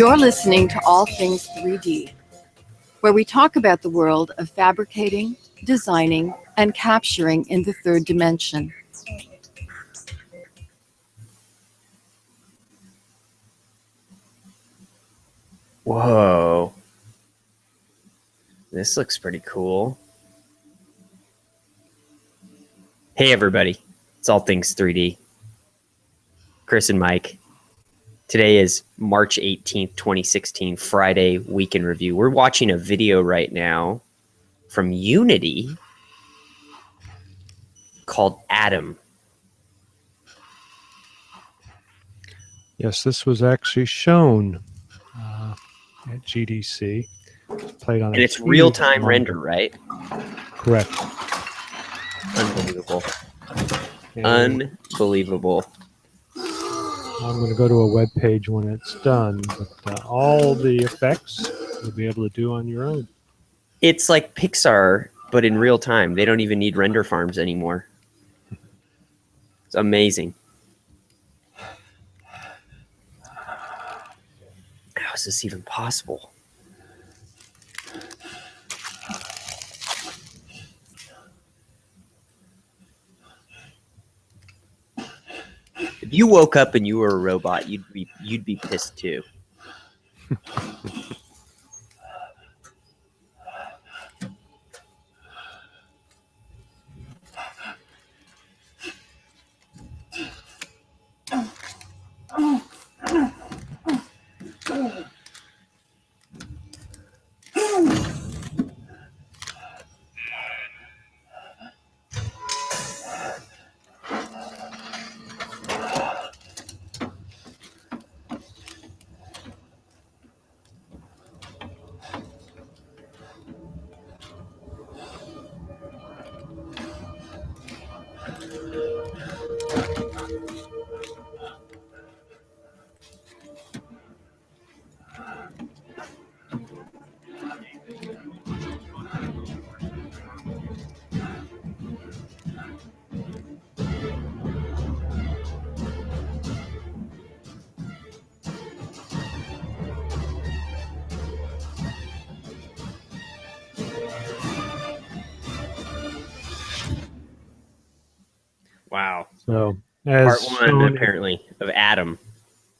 You're listening to All Things 3D, where we talk about the world of fabricating, designing, and capturing in the third dimension. Whoa. This looks pretty cool. Hey, everybody. It's All Things 3D. Chris and Mike. Today is March 18th, 2016, Friday Week in Review. We're watching a video right now from Unity called Atom. Yes, this was actually shown at GDC. Played on, and it's real-time render, right? Correct. Unbelievable. And unbelievable. I'm going to go to a web page when it's done, but all the effects you'll be able to do on your own. It's like Pixar, but in real time. They don't even need render farms anymore. It's amazing. How is this even possible? If you woke up and you were a robot, you'd be pissed too. Wow. So, as Part one, apparently, of Atom.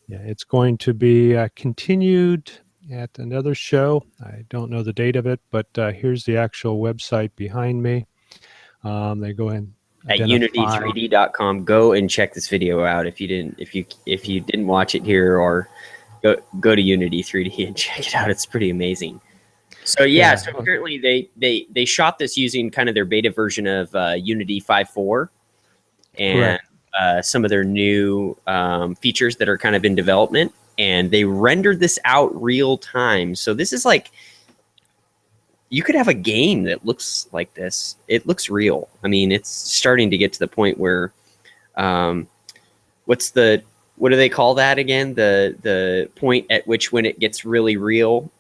Yeah, it's going to be continued at another show. I don't know the date of it, but here's the actual website behind me. They go in at unity3d.com. Go and check this video out if you didn't watch it here, or go to Unity3D and check it out. It's pretty amazing. So yeah, so apparently they shot this using kind of their beta version of Unity 5.4 and some of their new features that are kind of in development, and they rendered this out real time. So this is like, you could have a game that looks like this. It looks real. I mean, it's starting to get to the point where, what do they call that again? The point at which when it gets really real.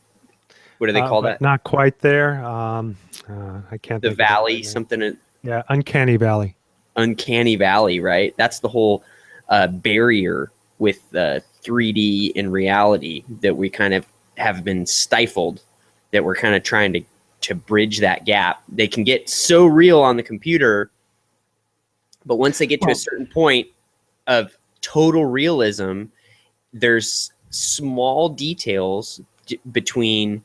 What do they call that? Not quite there. I can't. The valley, something. Yeah, uncanny valley. Uncanny valley, right? That's the whole barrier with 3D and reality that we kind of have been stifled, that we're kind of trying to bridge that gap. They can get so real on the computer, but once they get to a certain point of total realism, there's small details between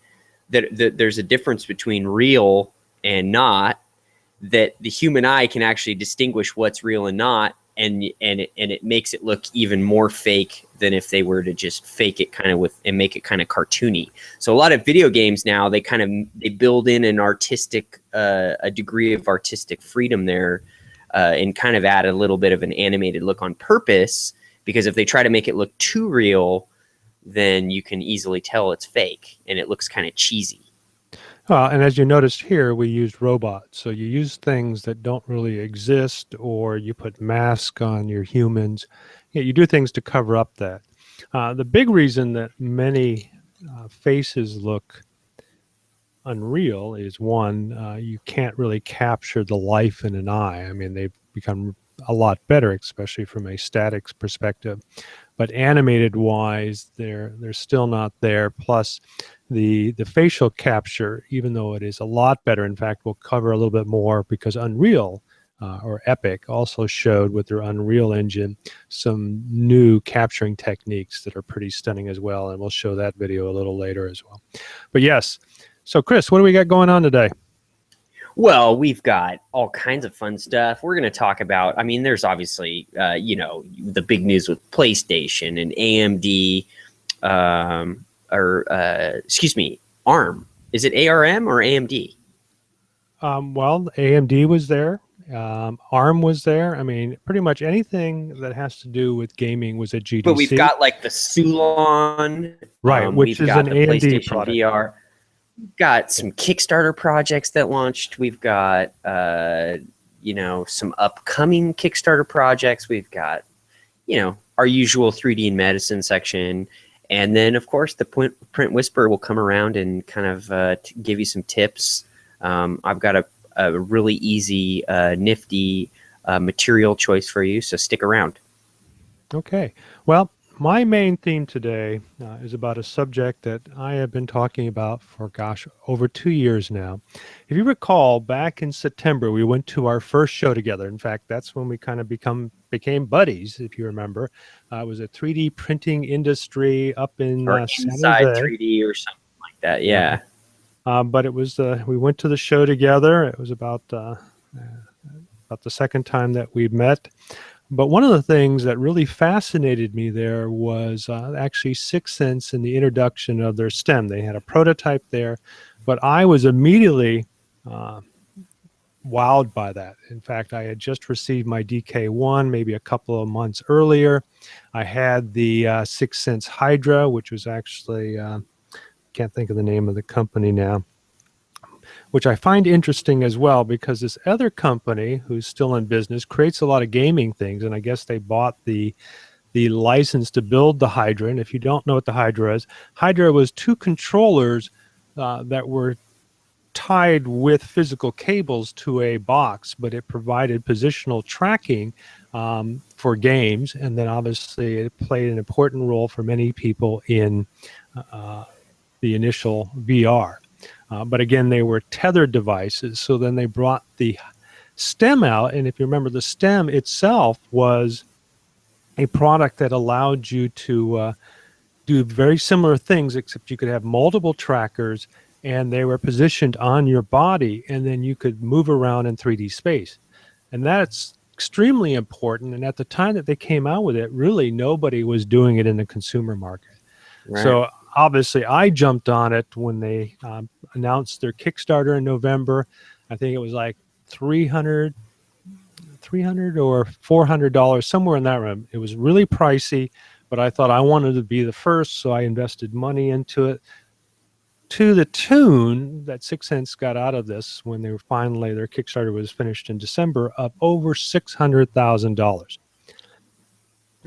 that. There's a difference between real and not, that the human eye can actually distinguish what's real and not, and it makes it look even more fake than if they were to just fake it kind of and make it kind of cartoony. So a lot of video games now, they build in an artistic a degree of artistic freedom there, and kind of add a little bit of an animated look on purpose, because if they try to make it look too real, then you can easily tell it's fake and it looks kind of cheesy. And as you noticed here, we used robots. So you use things that don't really exist, or you put masks on your humans. Yeah, you do things to cover up that. The big reason that many faces look unreal is, one, you can't really capture the life in an eye. I mean, they've become a lot better, especially from a statics perspective. but animated wise, they're still not there. Plus, the facial capture, even though it is a lot better, in fact, we'll cover a little bit more because Unreal or Epic also showed with their Unreal Engine some new capturing techniques that are pretty stunning as well, and we'll show that video a little later as well. But yes, so Chris, what do we got going on today? Well, we've got all kinds of fun stuff. We're going to talk about, I mean, there's obviously, the big news with PlayStation and AMD, ARM. Is it ARM or AMD? Well, AMD was there. ARM was there. I mean, pretty much anything that has to do with gaming was at GDC. But we've got like the Sulon. Right, which is an AMD PlayStation product. VR. We've got some Kickstarter projects that launched. We've got, some upcoming Kickstarter projects. We've got, our usual 3D and medicine section. And then, of course, the Print Whisperer will come around and kind of give you some tips. I've got a really easy, nifty material choice for you, so stick around. Okay. Well, my main theme today is about a subject that I have been talking about for, over 2 years now. If you recall, back in September, we went to our first show together. In fact, that's when we kind of became buddies, if you remember. It was a 3D printing industry up in San Inside Jose. 3D or something like that, yeah. But it was we went to the show together. It was about the second time that we met. But one of the things that really fascinated me there was actually Sixense and the introduction of their stem. They had a prototype there, but I was immediately wowed by that. In fact, I had just received my DK1 maybe a couple of months earlier. I had the Sixense Hydra, which was actually, can't think of the name of the company now, which I find interesting as well because this other company who's still in business creates a lot of gaming things, and I guess they bought the license to build the Hydra. And if you don't know what the Hydra is, Hydra was two controllers that were tied with physical cables to a box, but it provided positional tracking for games, and then obviously it played an important role for many people in the initial VR. But again, they were tethered devices. So then they brought the stem out. And if you remember, the stem itself was a product that allowed you to do very similar things, except you could have multiple trackers and they were positioned on your body, and then you could move around in 3D space. And that's extremely important. And at the time that they came out with it, really nobody was doing it in the consumer market. Right. So obviously, I jumped on it when they announced their Kickstarter in November. I think it was like $300 or $400, somewhere in that realm. It was really pricey, but I thought I wanted to be the first, so I invested money into it to the tune that Sixense got out of this when they were finally, their Kickstarter was finished in December, of over $600,000.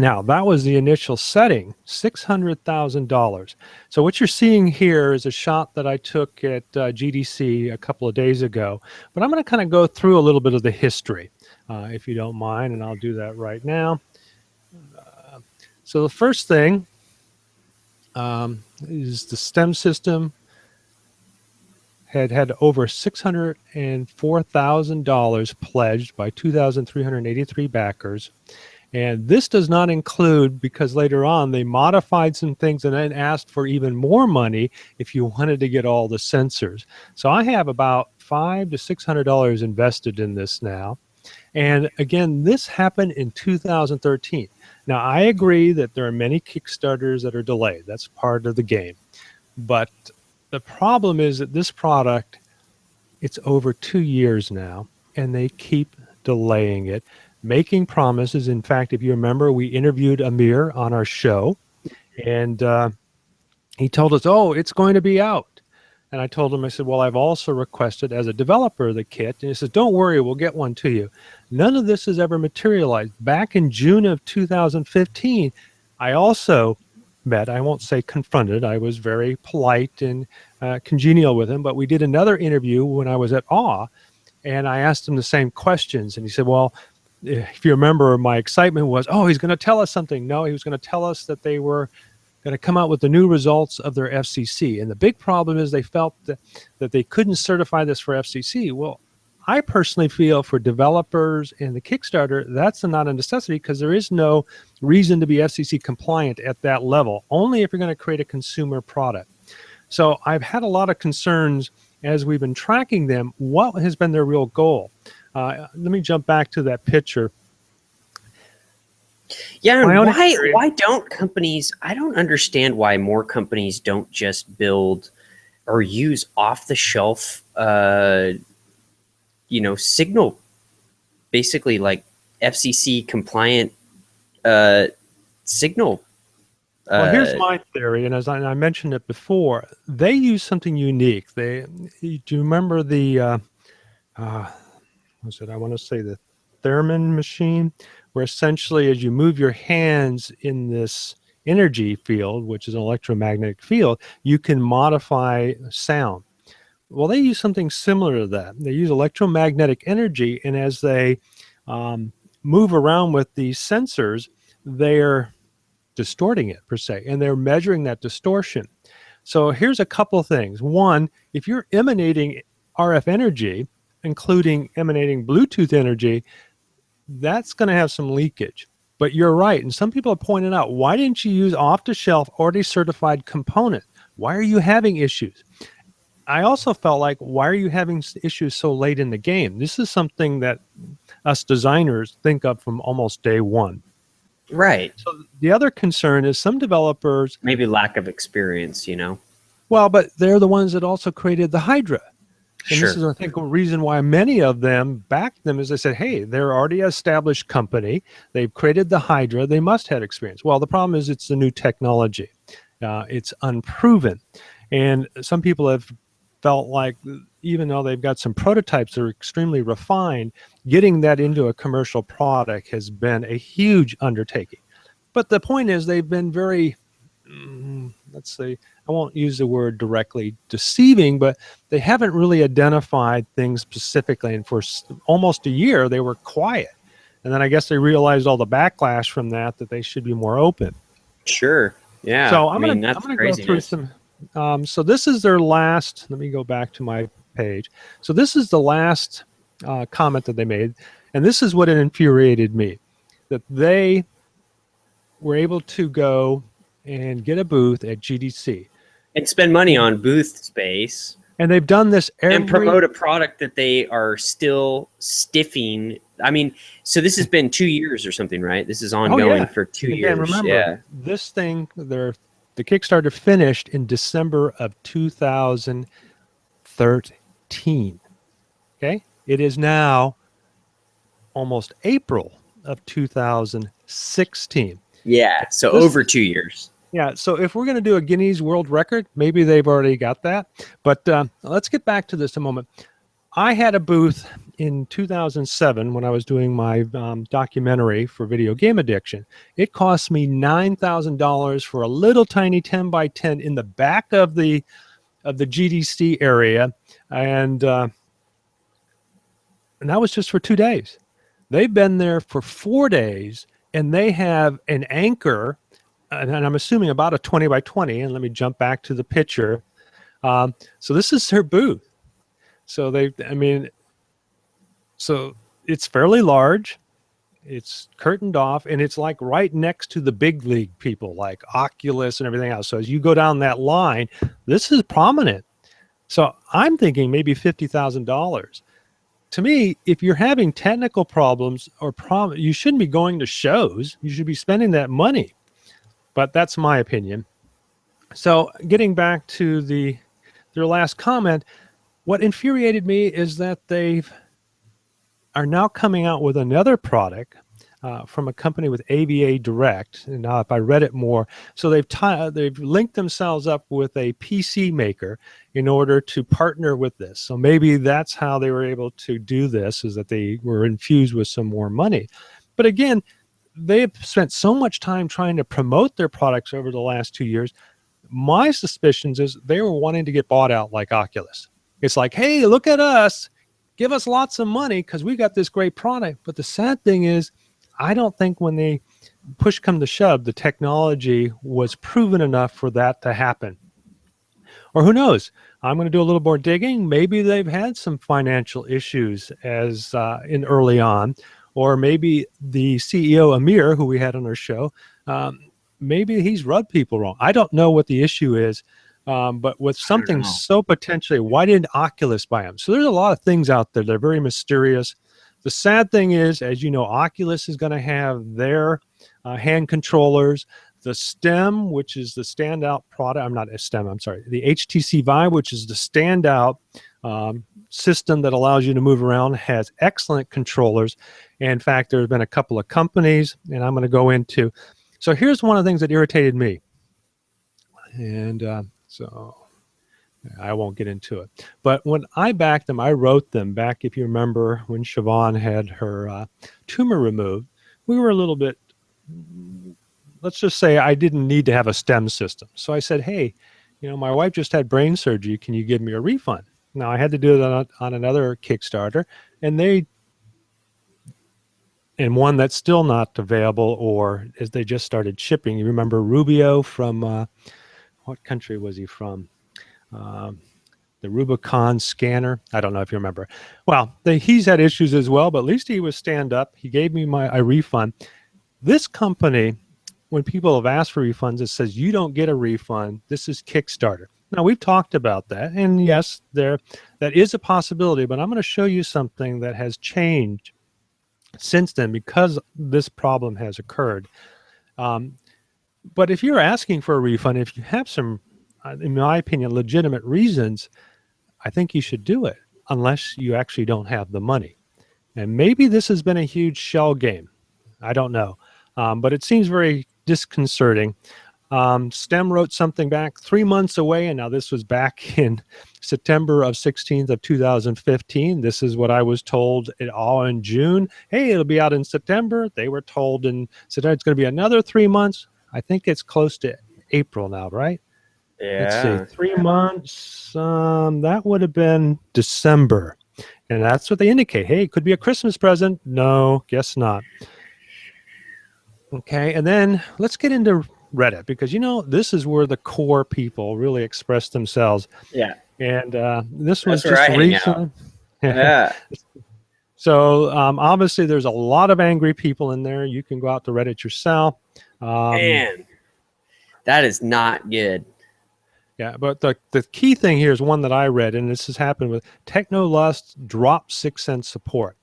Now, that was the initial setting, $600,000. So what you're seeing here is a shot that I took at GDC a couple of days ago. But I'm going to kind of go through a little bit of the history, if you don't mind, and I'll do that right now. So the first thing is the stem system had over $604,000 pledged by 2,383 backers. And this does not include, because later on they modified some things and then asked for even more money if you wanted to get all the sensors. So I have about $500 to $600 invested in this now. And again, this happened in 2013. Now, I agree that there are many Kickstarters that are delayed. That's part of the game. But the problem is that this product, it's over 2 years now, and they keep delaying it, making promises. In fact, if you remember, we interviewed Amir on our show, and he told us, oh, it's going to be out. And I told him, I said, well, I've also requested as a developer the kit. And he says, don't worry, we'll get one to you. None of this has ever materialized. Back in June of 2015, I also met, I won't say confronted, I was very polite and congenial with him, but we did another interview when I was at AWE, and I asked him the same questions. And he said, well, if you remember, my excitement was, oh, he's going to tell us something. No, he was going to tell us that they were going to come out with the new results of their FCC. And the big problem is they felt that they couldn't certify this for FCC. Well, I personally feel for developers and the Kickstarter, that's not a necessity because there is no reason to be FCC compliant at that level, only if you're going to create a consumer product. So I've had a lot of concerns as we've been tracking them. What has been their real goal? Let me jump back to that picture. Yeah, and why don't companies, I don't understand why more companies don't just build or use off-the-shelf, signal, basically like FCC compliant signal. Well, here's my theory, and as I mentioned it before, they use something unique. Do you remember the, I want to say the Thurman machine, where essentially as you move your hands in this energy field, which is an electromagnetic field, you can modify sound. Well, they use something similar to that. They use electromagnetic energy, and as they move around with these sensors, they're distorting it per se, and they're measuring that distortion. So here's a couple things. One, if you're emanating RF energy, including emanating Bluetooth energy, that's going to have some leakage. But you're right, and some people have pointed out, why didn't you use off-the-shelf, already certified component? Why are you having issues? I also felt like, why are you having issues so late in the game? This is something that us designers think of from almost day one. Right. So the other concern is some developers... Maybe lack of experience, Well, but they're the ones that also created the Hydra. And Sure. This is, I think, a reason why many of them backed them is they said, hey, they're already an established company. They've created the Hydra. They must have experience. Well, the problem is it's the new technology. It's unproven. And some people have felt like even though they've got some prototypes that are extremely refined, getting that into a commercial product has been a huge undertaking. But the point is they've been very, let's say, I won't use the word directly deceiving, but they haven't really identified things specifically. And for almost a year, they were quiet. And then I guess they realized all the backlash from that they should be more open. Sure. Yeah. So I'm going to go through some. So this is their last. Let me go back to my page. So this is the last comment that they made. And this is what it infuriated me, that they were able to go and get a booth at GDC. And spend money on booth space. And they've done this and promote a product that they are still stiffing. I mean, so this has been 2 years or something, right? This is ongoing for 2 years. Remember, this thing, the Kickstarter finished in December of 2013. Okay? It is now almost April of 2016. Yeah, so over 2 years. Yeah, so if we're going to do a Guinness World Record, maybe they've already got that. But let's get back to this a moment. I had a booth in 2007 when I was doing my documentary for video game addiction. It cost me $9,000 for a little tiny 10 by 10 in the back of the GDC area, and that was just for 2 days. They've been there for 4 days, and they have an anchor, and I'm assuming about a 20 by 20. And let me jump back to the picture. So this is their booth. So so it's fairly large. It's curtained off, and it's like right next to the big league people like Oculus and everything else. So as you go down that line, this is prominent. So I'm thinking maybe $50,000. To me, if you're having technical problems or you shouldn't be going to shows. You should be spending that money. But that's my opinion. So getting back to their last comment, what infuriated me is that they are now coming out with another product from a company with AVA Direct. And now if I read it more, so they've linked themselves up with a PC maker in order to partner with this. So maybe that's how they were able to do this, is that they were infused with some more money. But again, they've spent so much time trying to promote their products over the last 2 years. My suspicions is they were wanting to get bought out like Oculus. It's like, hey, look at us. give us lots of money because we got this great product. But the sad thing is, I don't think when they push come to shove, the technology was proven enough for that to happen. Or who knows? I'm going to do a little more digging. Maybe they've had some financial issues as in early on, or maybe the CEO Amir, who we had on our show, maybe he's rubbed people wrong. I don't know what the issue is, but with something so potentially, why didn't Oculus buy them? So there's a lot of things out there. They're very mysterious. The sad thing is, as you know, Oculus is going to have their hand controllers. The STEM, which is the standout product, I'm not a STEM, I'm sorry, the HTC Vive, which is the standout system that allows you to move around, has excellent controllers. And in fact, there's been a couple of companies, and I'm going to go into. So here's one of the things that irritated me. And so I won't get into it. But when I backed them, I wrote them back, if you remember, when Siobhan had her tumor removed, we were a little bit, let's just say I didn't need to have a STEM system. So I said, hey, you know, my wife just had brain surgery. Can you give me a refund? Now, I had to do it on another Kickstarter, and one that's still not available, or as they just started shipping. You remember Rubio from, what country was he from? The Rubicon scanner. I don't know if you remember. Well, he's had issues as well, but at least he was stand up. He gave me a refund. This company, when people have asked for refunds, it says you don't get a refund. This is Kickstarter. Now, we've talked about that, and yes, that is a possibility, but I'm going to show you something that has changed since then because this problem has occurred. But if you're asking for a refund, if you have some, in my opinion, legitimate reasons, I think you should do it, unless you actually don't have the money. And maybe this has been a huge shell game. I don't know. But it seems very disconcerting. STEM wrote something back 3 months away, and now this was back in September of 16th of 2015. This is what I was told all in June. Hey, it'll be out in September. They were told in September it's going to be another 3 months. I think it's close to April now, right? Yeah. Let's see, 3 months. That would have been December. And that's what they indicate. Hey, it could be a Christmas present. No, guess not. Okay, and then let's get into Reddit, because, you know, this is where the core people really express themselves. Yeah. And this was That's just where I hang recent. Yeah. So obviously there's a lot of angry people in there. You can go out to Reddit yourself. Man, that is not good. Yeah, but the key thing here is one that I read, and this has happened with Technolust drop Sixense support.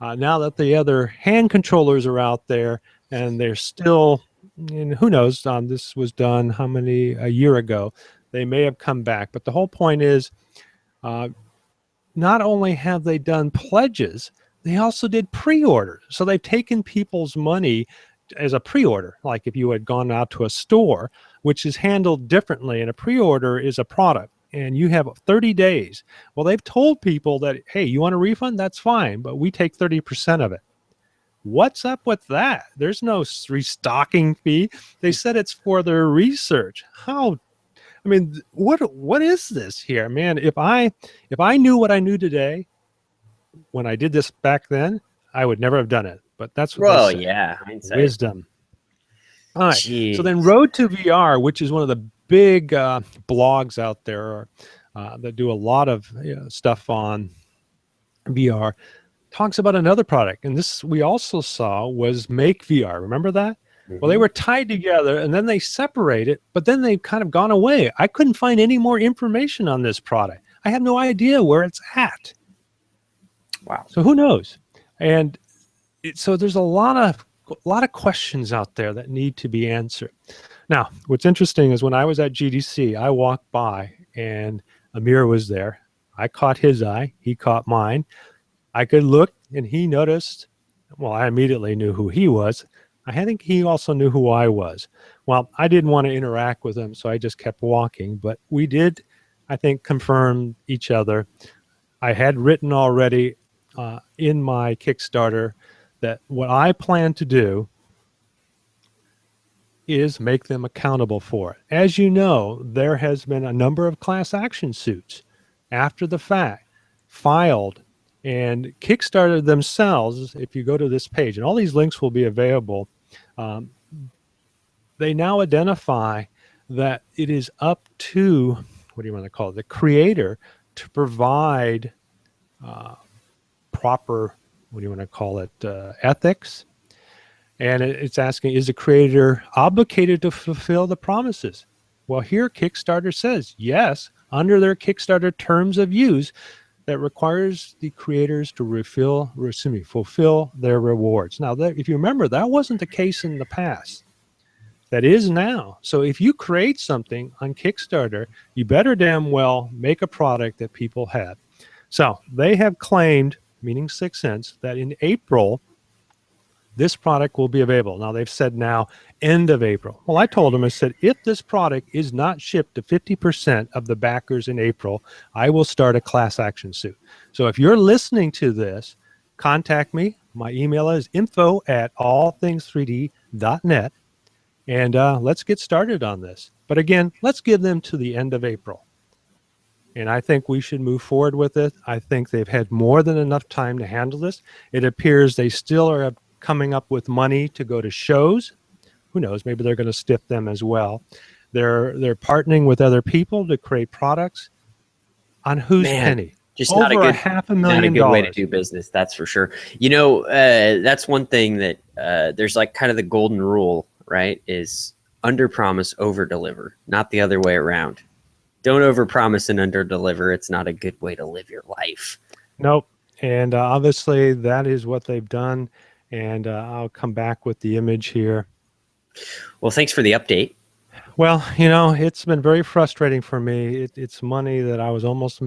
Now that the other hand controllers are out there, and they're still, and who knows, this was done a year ago. They may have come back. But the whole point is, not only have they done pledges, they also did pre-orders. So they've taken people's money as a pre-order, like if you had gone out to a store, which is handled differently. And a pre-order is a product, and you have 30 days. Well, they've told people that, hey, you want a refund? That's fine, but we take 30% of it. What's up with that? There's no restocking fee. They said it's for their research. How? I mean, what is this here, man? If I knew what I knew today, when I did this back then, I would never have done it. But that's what they say. Yeah, hindsight. Wisdom. All right. Jeez. So then, Road to VR, which is one of the big blogs out there that do a lot of stuff on VR, talks about another product, and this we also saw was Make VR. Remember that? Mm-hmm. Well, they were tied together, and then they separated, but then they've kind of gone away. I couldn't find any more information on this product. I have no idea where it's at. Wow. So who knows? And so there's a lot of questions out there that need to be answered. Now, what's interesting is when I was at GDC, I walked by, and Amir was there. I caught his eye. He caught mine. I could look, and he noticed. Well, I immediately knew who he was. I think he also knew who I was. Well, I didn't want to interact with him, so I just kept walking. But we did, I think, confirm each other. I had written already in my Kickstarter that what I plan to do is make them accountable for it. As you know, there has been a number of class action suits after the fact filed And Kickstarter themselves, if you go to this page, and all these links will be available, they now identify that it is up to, what do you want to call it, the creator to provide proper, what do you want to call it, ethics. And it's asking, is the creator obligated to fulfill the promises? Well, here Kickstarter says, yes, under their Kickstarter terms of use, that requires the creators to fulfill their rewards. Now, if you remember, that wasn't the case in the past. That is now. So if you create something on Kickstarter, you better damn well make a product that people have. So they have claimed, meaning Sixense, that in April, this product will be available. Now, they've said now end of April. Well, I told them, I said, if this product is not shipped to 50% of the backers in April, I will start a class action suit. So if you're listening to this, contact me. My email is info@allthings3d.net. And let's get started on this. But again, let's give them to the end of April. And I think we should move forward with it. I think they've had more than enough time to handle this. It appears they still are coming up with money to go to shows. Who knows? Maybe they're going to stiff them as well. They're partnering with other people to create products. On whose penny? Just over not a good, $500,000. not a good way to do business. That's for sure. You know, that's one thing that there's like kind of the golden rule, right? Is under promise, over deliver, not the other way around. Don't over promise and under deliver. It's not a good way to live your life. Nope. And obviously that is what they've done. And I'll come back with the image here. Well, thanks for the update. Well, you know, it's been very frustrating for me. It's money that I was almost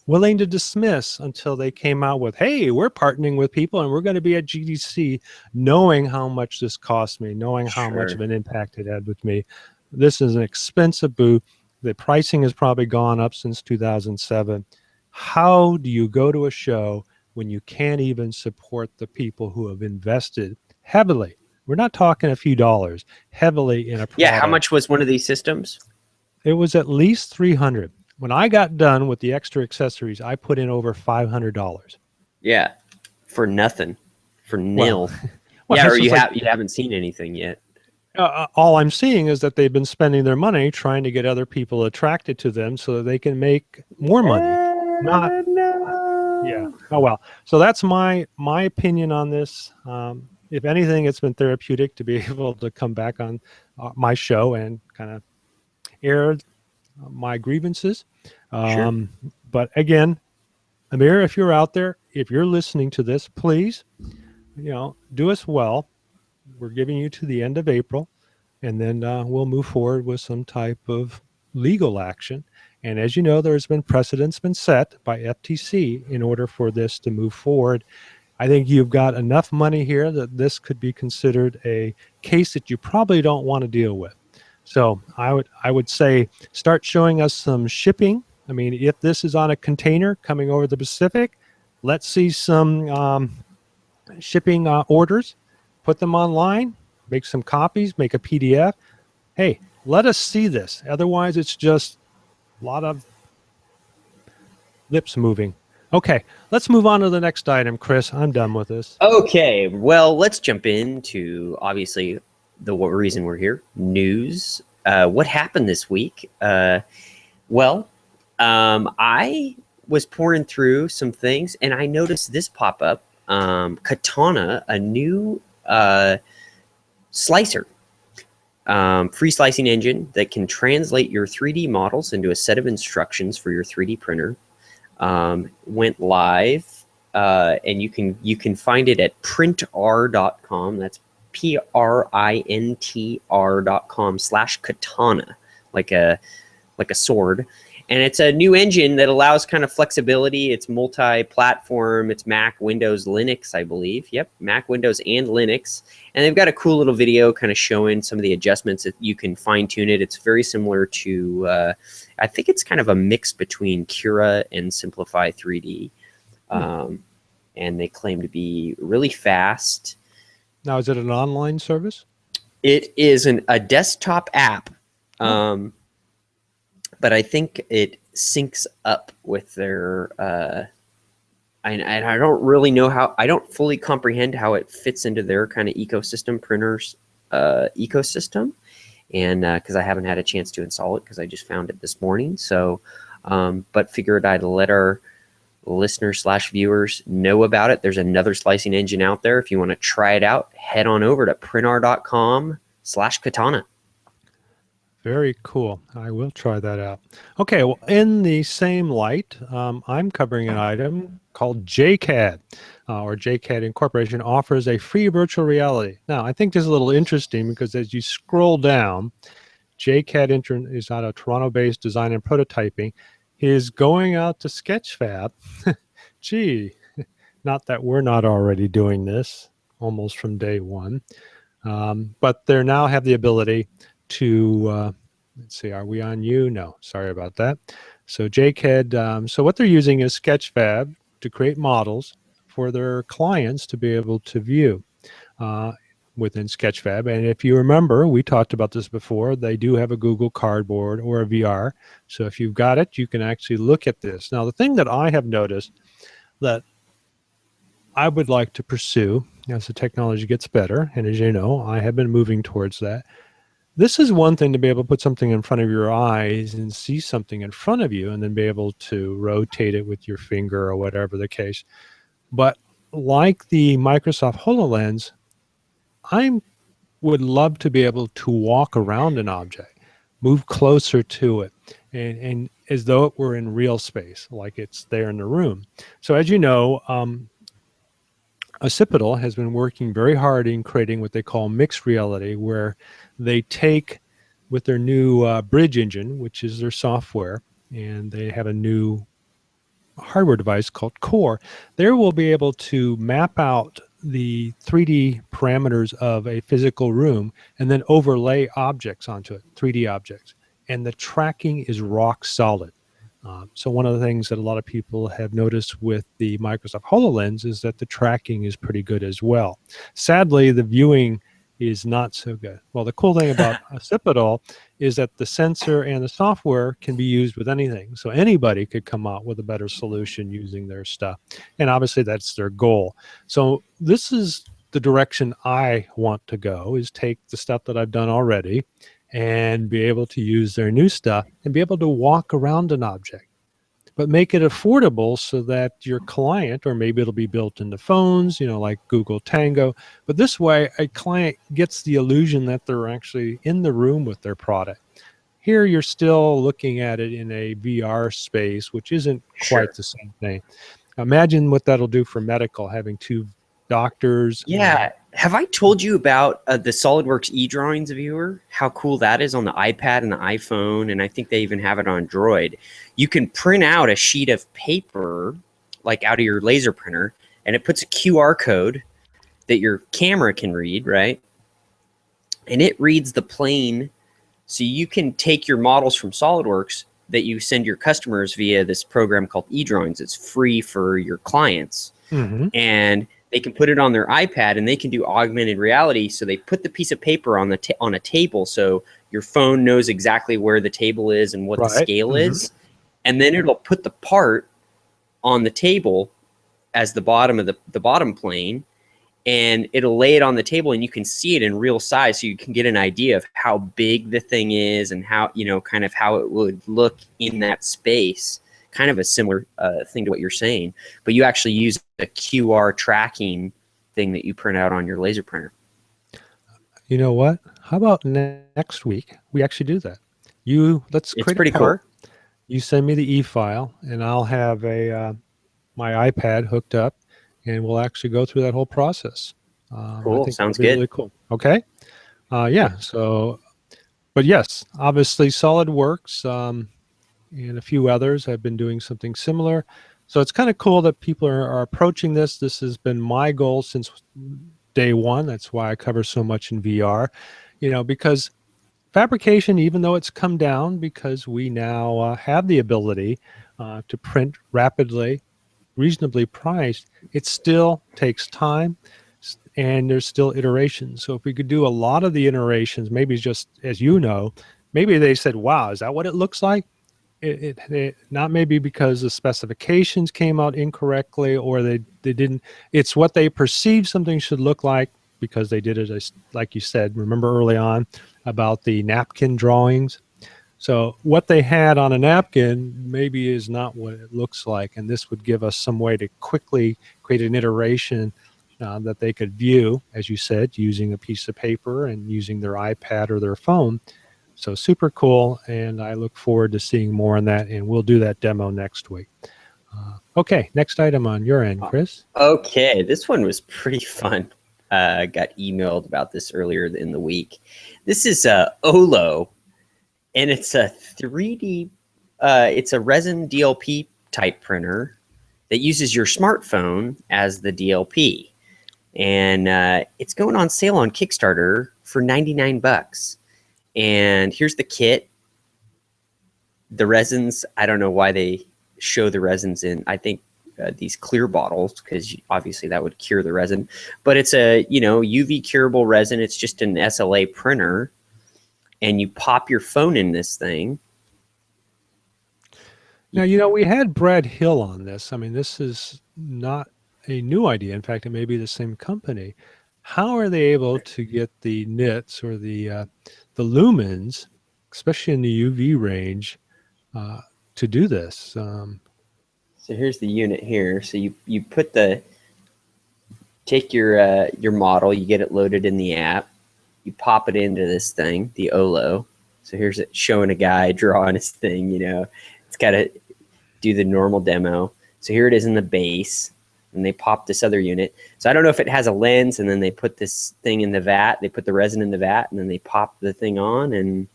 willing to dismiss until they came out with, hey, we're partnering with people and we're going to be at GDC, knowing how much this cost me, knowing how much of an impact it had with me. This is an expensive booth. The pricing has probably gone up since 2007. How do you go to a show when you can't even support the people who have invested heavily? We're not talking a few dollars, heavily in a product. Yeah, how much was one of these systems? It was at least $300. When I got done with the extra accessories, I put in over $500. Yeah, for nothing, for nil. Well, yeah, or you haven't seen anything yet. All I'm seeing is that they've been spending their money trying to get other people attracted to them so that they can make more money. Yeah. Oh well. So that's my opinion on this. If anything, it's been therapeutic to be able to come back on my show and kind of air my grievances. Sure. But again, Amir, if you're out there, if you're listening to this, please, you know, do us well. We're giving you to the end of April, and then we'll move forward with some type of legal action. And as you know, there's been precedents been set by FTC in order for this to move forward. I think you've got enough money here that this could be considered a case that you probably don't want to deal with. So I would say start showing us some shipping. I mean, if this is on a container coming over the Pacific, let's see some shipping orders. Put them online, make some copies, make a PDF. Hey, let us see this. Otherwise, it's just a lot of lips moving. Okay, let's move on to the next item, Chris. I'm done with this. Okay, well, let's jump into, obviously, the reason we're here, news. What happened this week? I was pouring through some things, and I noticed this pop up. Katana, a new slicer, free slicing engine that can translate your 3D models into a set of instructions for your 3D printer, went live, and you can find it at printr.com. That's printr.com/katana, like a sword. And it's a new engine that allows kind of flexibility. It's multi-platform. It's Mac, Windows, Linux, I believe. Yep, Mac, Windows, and Linux. And they've got a cool little video kind of showing some of the adjustments that you can fine-tune it. It's very similar to, I think it's kind of a mix between Cura and Simplify 3D. And they claim to be really fast. Now, is it an online service? It is a desktop app. But I think it syncs up with their and I don't really know how, I don't fully comprehend how it fits into their kind of ecosystem, printers ecosystem. And because I haven't had a chance to install it because I just found it this morning. So, but figured I'd let our listeners/viewers know about it. There's another slicing engine out there. If you want to try it out, head on over to printar.com/katana. Very cool. I will try that out. Okay, well, in the same light, I'm covering an item called j-cad, or j-cad Incorporation offers a free virtual reality. Now, I think this is a little interesting because as you scroll down, j-cad is out of Toronto-based design and prototyping. Is going out to Sketchfab. Gee, not that we're not already doing this almost from day one, but they now have the ability to, let's see, are we on you? No, sorry about that. So j-cad, so what they're using is Sketchfab to create models for their clients to be able to view within Sketchfab. And if you remember, we talked about this before, they do have a Google Cardboard or a VR. So if you've got it, you can actually look at this. Now, the thing that I have noticed that I would like to pursue as the technology gets better, and as you know, I have been moving towards that. This is one thing to be able to put something in front of your eyes and see something in front of you and then be able to rotate it with your finger or whatever the case. But like the Microsoft HoloLens, I would love to be able to walk around an object, move closer to it, and as though it were in real space, like it's there in the room. So as you know, Occipital has been working very hard in creating what they call mixed reality, where they take with their new Bridge engine, which is their software, and they have a new hardware device called Core. There will be able to map out the 3D parameters of a physical room and then overlay objects onto it, 3D objects. And the tracking is rock solid. So one of the things that a lot of people have noticed with the Microsoft HoloLens is that the tracking is pretty good as well. Sadly, the viewing is not so good. Well, the cool thing about Occipital is that the sensor and the software can be used with anything. So anybody could come out with a better solution using their stuff. And obviously that's their goal. So this is the direction I want to go, is take the stuff that I've done already and be able to use their new stuff and be able to walk around an object, but make it affordable so that your client, or maybe it'll be built into phones, you know, like Google Tango. But this way, a client gets the illusion that they're actually in the room with their product. Here, you're still looking at it in a VR space, which isn't quite the same thing. Imagine what that'll do for medical, having two doctors. Yeah. Have I told you about the SolidWorks eDrawings viewer? How cool that is on the iPad and the iPhone, and I think they even have it on Droid. You can print out a sheet of paper, like out of your laser printer, and it puts a QR code that your camera can read, right? And it reads the plane, so you can take your models from SolidWorks that you send your customers via this program called eDrawings. It's free for your clients. Mm-hmm. And they can put it on their iPad and they can do augmented reality. So they put the piece of paper on the on a table, so your phone knows exactly where the table is and what the scale is, and then it'll put the part on the table as the bottom of the bottom plane, and it'll lay it on the table, and you can see it in real size, so you can get an idea of how big the thing is and how, you know, kind of how it would look in that space. Kind of a similar thing to what you're saying, but you actually use a QR tracking thing that you print out on your laser printer. You know what? How about next week we actually do that? Let's create pretty a part. cool. You send me the e-file, and I'll have a my iPad hooked up, and we'll actually go through that whole process. Cool. I think Sounds that'll be good. really cool. Okay. Yeah. So, but yes, obviously SolidWorks. And a few others have been doing something similar. So it's kind of cool that people are approaching this. This has been my goal since day one. That's why I cover so much in VR, you know, because fabrication, even though it's come down because we now have the ability to print rapidly, reasonably priced, it still takes time and there's still iterations. So if we could do a lot of the iterations, maybe just, as you know, maybe they said, wow, is that what it looks like? it not maybe because the specifications came out incorrectly or they didn't. It's what they perceive something should look like because they did it as, like you said, remember early on about the napkin drawings. So what they had on a napkin maybe is not what it looks like, and this would give us some way to quickly create an iteration that they could view, as you said, using a piece of paper and using their iPad or their phone. So super cool, and I look forward to seeing more on that, and we'll do that demo next week. Okay, next item on your end, Chris. Okay, this one was pretty fun. Got emailed about this earlier in the week. This is Olo, and it's a 3D, it's a resin DLP type printer that uses your smartphone as the DLP. And it's going on sale on Kickstarter for 99 bucks. And here's the kit. The resins, I don't know why they show the resins in, I think, these clear bottles, because obviously that would cure the resin. But it's a, UV curable resin. It's just an SLA printer. And you pop your phone in this thing. Now, we had Brad Hill on this. I mean, this is not a new idea. In fact, it may be the same company. How are they able to get the nits or the lumens, especially in the UV range, to do this? So here's the unit here. So you take your model, you get it loaded in the app, you pop it into this thing, the Olo. So here's it showing a guy drawing his thing. It's got to do the normal demo. So here it is in the base. And they pop this other unit. So I don't know if it has a lens, and then they put this thing in the vat. They put the resin in the vat, and then they pop the thing on. And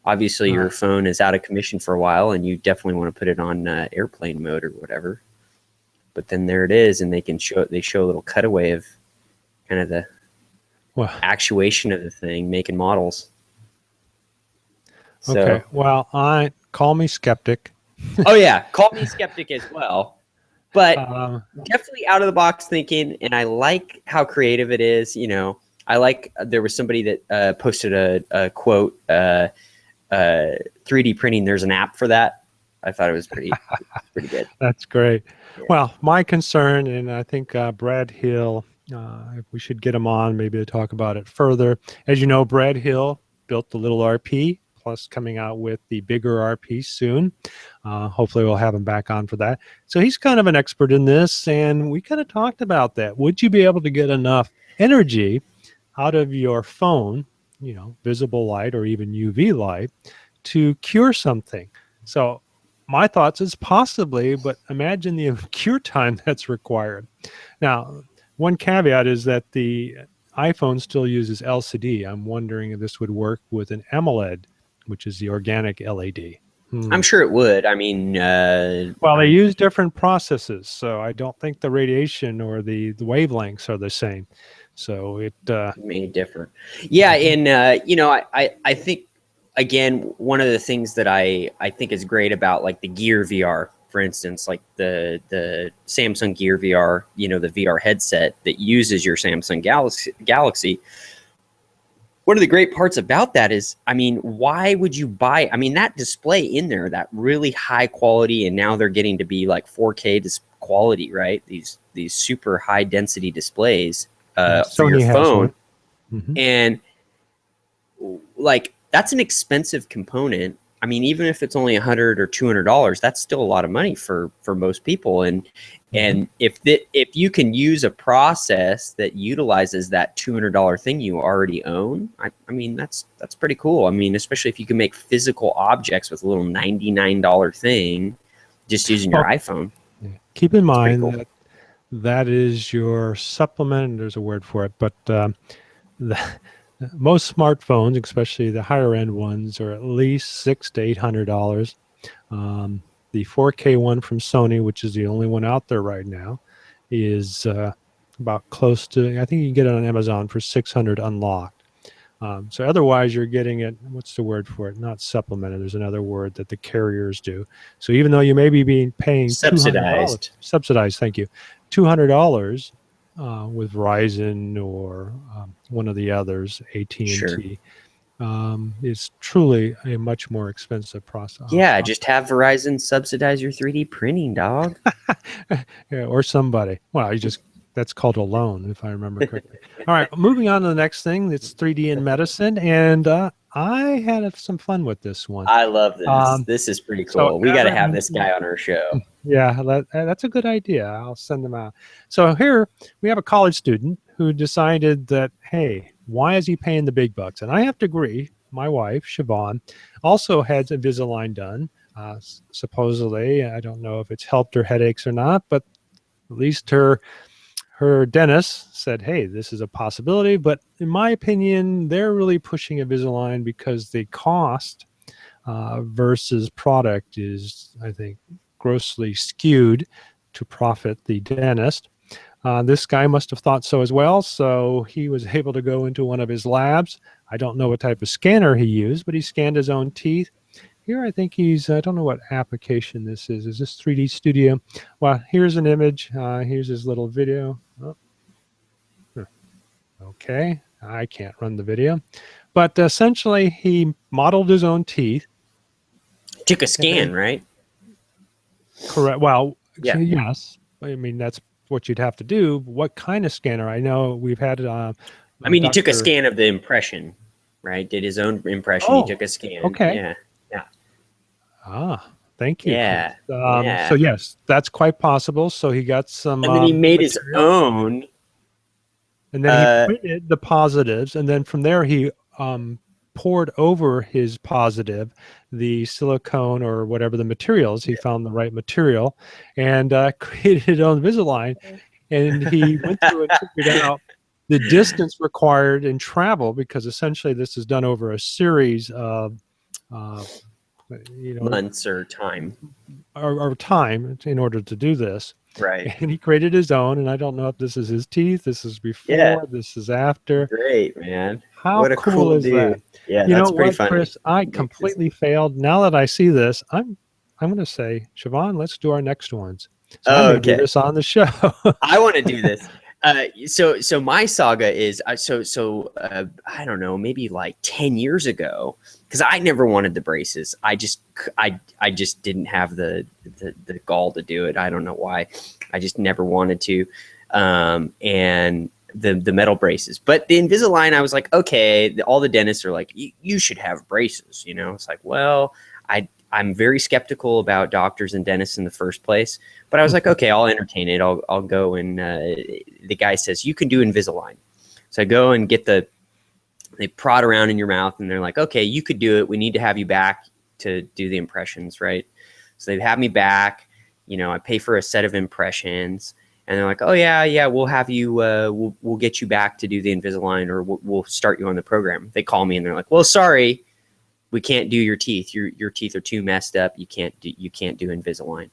obviously your phone is out of commission for a while, and you definitely want to put it on airplane mode or whatever. But then there it is, and they show a little cutaway of kind of the actuation of the thing, making models. So, okay. Well, call me skeptic. Oh yeah, call me skeptic as well. But definitely out of the box thinking, and I like how creative it is. I like, there was somebody that posted a quote, 3D printing, there's an app for that. I thought it was pretty good. That's great. Yeah. Well, my concern, and I think Brad Hill, if we should get him on maybe to talk about it further. As you know, Brad Hill built the little RP, plus coming out with the bigger RP soon. Hopefully we'll have him back on for that. So he's kind of an expert in this, and we kind of talked about that. Would you be able to get enough energy out of your phone, visible light or even UV light, to cure something? So my thoughts is possibly, but imagine the cure time that's required. Now, one caveat is that the iPhone still uses LCD. I'm wondering if this would work with an AMOLED, which is the organic LED. I'm sure it would. I mean, well, they use different processes, so I don't think the radiation or the wavelengths are the same. So it may differ. Yeah, and I think, again, one of the things that I think is great about like the Gear VR, for instance, like the Samsung Gear VR, the VR headset that uses your Samsung Galaxy. One of the great parts about that is, I mean, why would you buy? I mean, that display in there, that really high quality, and now they're getting to be like 4K quality, right? These super high density displays for your phone, and like that's an expensive component. I mean, even if it's only $100 or $200, that's still a lot of money for most people. And if you can use a process that utilizes that $200 thing you already own, I mean, that's pretty cool. I mean, especially if you can make physical objects with a little $99 thing just using your iPhone. Yeah. Keep in mind that is your supplement, and there's a word for it, but most smartphones, especially the higher end ones, are at least $600 to $800. The 4K one from Sony, which is the only one out there right now, is about close to, I think you can get it on Amazon for $600 unlocked. So otherwise you're getting it, what's the word for it? Not supplemented. There's another word that the carriers do. So even though you may be paying subsidized, thank you, $200 with Verizon or one of the others, AT&T, sure. is truly a much more expensive process. Yeah, just have Verizon subsidize your 3D printing, dog. Yeah, or somebody. Well, that's called a loan, if I remember correctly. All right, moving on to the next thing. It's 3D in medicine, and I had some fun with this one. I love this. Um, This is pretty so cool. We as got to I have this mentioned- guy on our show. Yeah, that's a good idea. I'll send them out. So here we have a college student who decided that, hey, why is he paying the big bucks? And I have to agree. My wife, Siobhan, also had Invisalign done. Supposedly, I don't know if it's helped her headaches or not, but at least her dentist said, hey, this is a possibility. But in my opinion, they're really pushing Invisalign because the cost versus product is, I think, grossly skewed to profit the dentist. This guy must have thought so as well, so he was able to go into one of his labs. I don't know what type of scanner he used, but he scanned his own teeth. Here, I think I don't know what application this is. Is this 3D Studio? Well, here's an image. Here's his little video. Oh. Okay, I can't run the video. But essentially, he modeled his own teeth. Took a scan, right? Correct. Well, Yeah. yes. I mean, that's what you'd have to do. What kind of scanner? I know we've had. I mean, he took a Dr. scan of the impression, right? Did his own impression. Oh, He took a scan. okay. Yeah. Thank you. Yeah. Chris. Yeah. So yes, that's quite possible. So he got some. And then he made his material, own. and then he printed the positives, and then from there he poured over his positive the silicone or whatever the materials. He found the right material, and created on Invisalign. And he went through and figured out the distance required in travel, because essentially this is done over a series of Months or time. or time in order to do this. Right. And he created his own, and I don't know if this is his teeth, this is before, Yeah. this is after. Great, man. How What a cool is dude. that? Yeah, You that's know pretty what, funny. Chris? I completely failed. Now that I see this, I'm going to say, Siobhan, let's do our next ones. So I'm going to do Okay. this on the show. I want to do this. So my saga is I don't know, maybe like 10 years ago, because I never wanted the braces. I just didn't have the gall to do it. I don't know why. I just never wanted to. And the metal braces, but the Invisalign, I was like, okay, all the dentists are like, you should have braces. It's like, well, I'm very skeptical about doctors and dentists in the first place, but I was like, okay, I'll entertain it. I'll go, and the guy says, you can do Invisalign. So I go and they prod around in your mouth, and they're like, okay, you could do it. We need to have you back to do the impressions, right? So they have me back, I pay for a set of impressions, and they're like, oh yeah, we'll have you, we'll get you back to do the Invisalign, or we'll start you on the program. They call me and they're like, well, sorry, we can't do your teeth. Your teeth are too messed up. You can't do Invisalign. And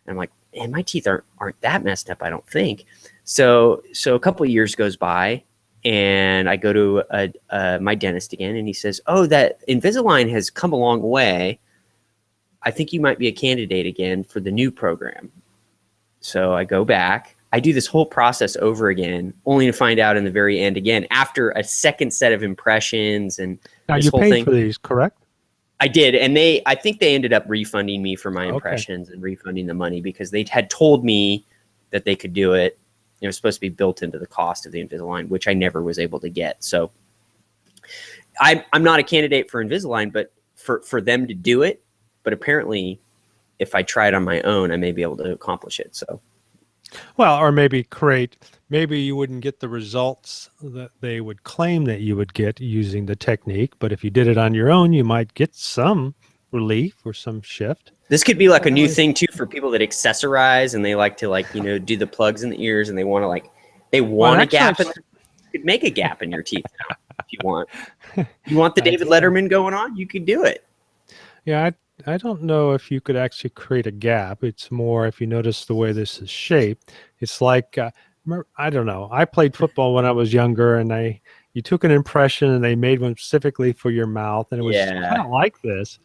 I'm like, man, my teeth aren't that messed up, I don't think. So a couple of years goes by, and I go to my dentist again, and he says, oh, that Invisalign has come a long way. I think you might be a candidate again for the new program. So I go back. I do this whole process over again, only to find out in the very end again, after a second set of impressions and Now, this you whole paid thing. for these, correct? I did, and I think they ended up refunding me for my Okay. impressions and refunding the money, because they had told me that they could do it. It was supposed to be built into the cost of the Invisalign, which I never was able to get. So I'm not a candidate for Invisalign, but for them to do it. But apparently, if I try it on my own, I may be able to accomplish it. So. Well, or maybe you wouldn't get the results that they would claim that you would get using the technique, but if you did it on your own, you might get some relief or some shift. This could be like a new thing too for people that accessorize, and they like to do the plugs in the ears, and they want a gap. You could make a gap in your teeth now if you want. You want the David Letterman going on? You could do it. Yeah, I don't know if you could actually create a gap. It's more, if you notice the way this is shaped, it's like, I don't know. I played football when I was younger, and you took an impression and they made one specifically for your mouth, and it was kind of like this.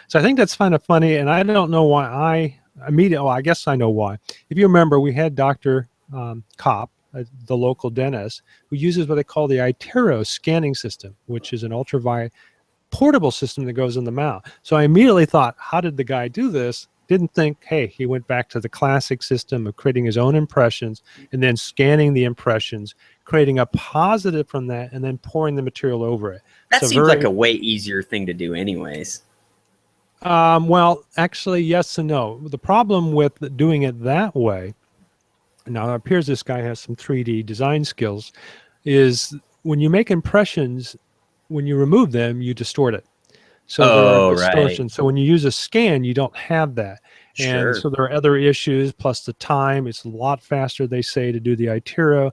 So I think that's kind of funny, and I don't know why I guess I know why. If you remember, we had Dr. Kopp the local dentist, who uses what they call the iTero scanning system, which is an ultraviolet portable system that goes in the mouth. So I immediately thought, how did the guy do this? Didn't think, hey, he went back to the classic system of creating his own impressions and then scanning the impressions, creating a positive from that, and then pouring the material over it. That So seems like a way easier thing to do anyways. Well, actually, yes and no. The problem with doing it that way, now it appears this guy has some 3D design skills, is when you make impressions, when you remove them, you distort it. So there are distortions. Right. So when you use a scan, you don't have that. And so there are other issues, plus the time. It's a lot faster, they say, to do the iTero.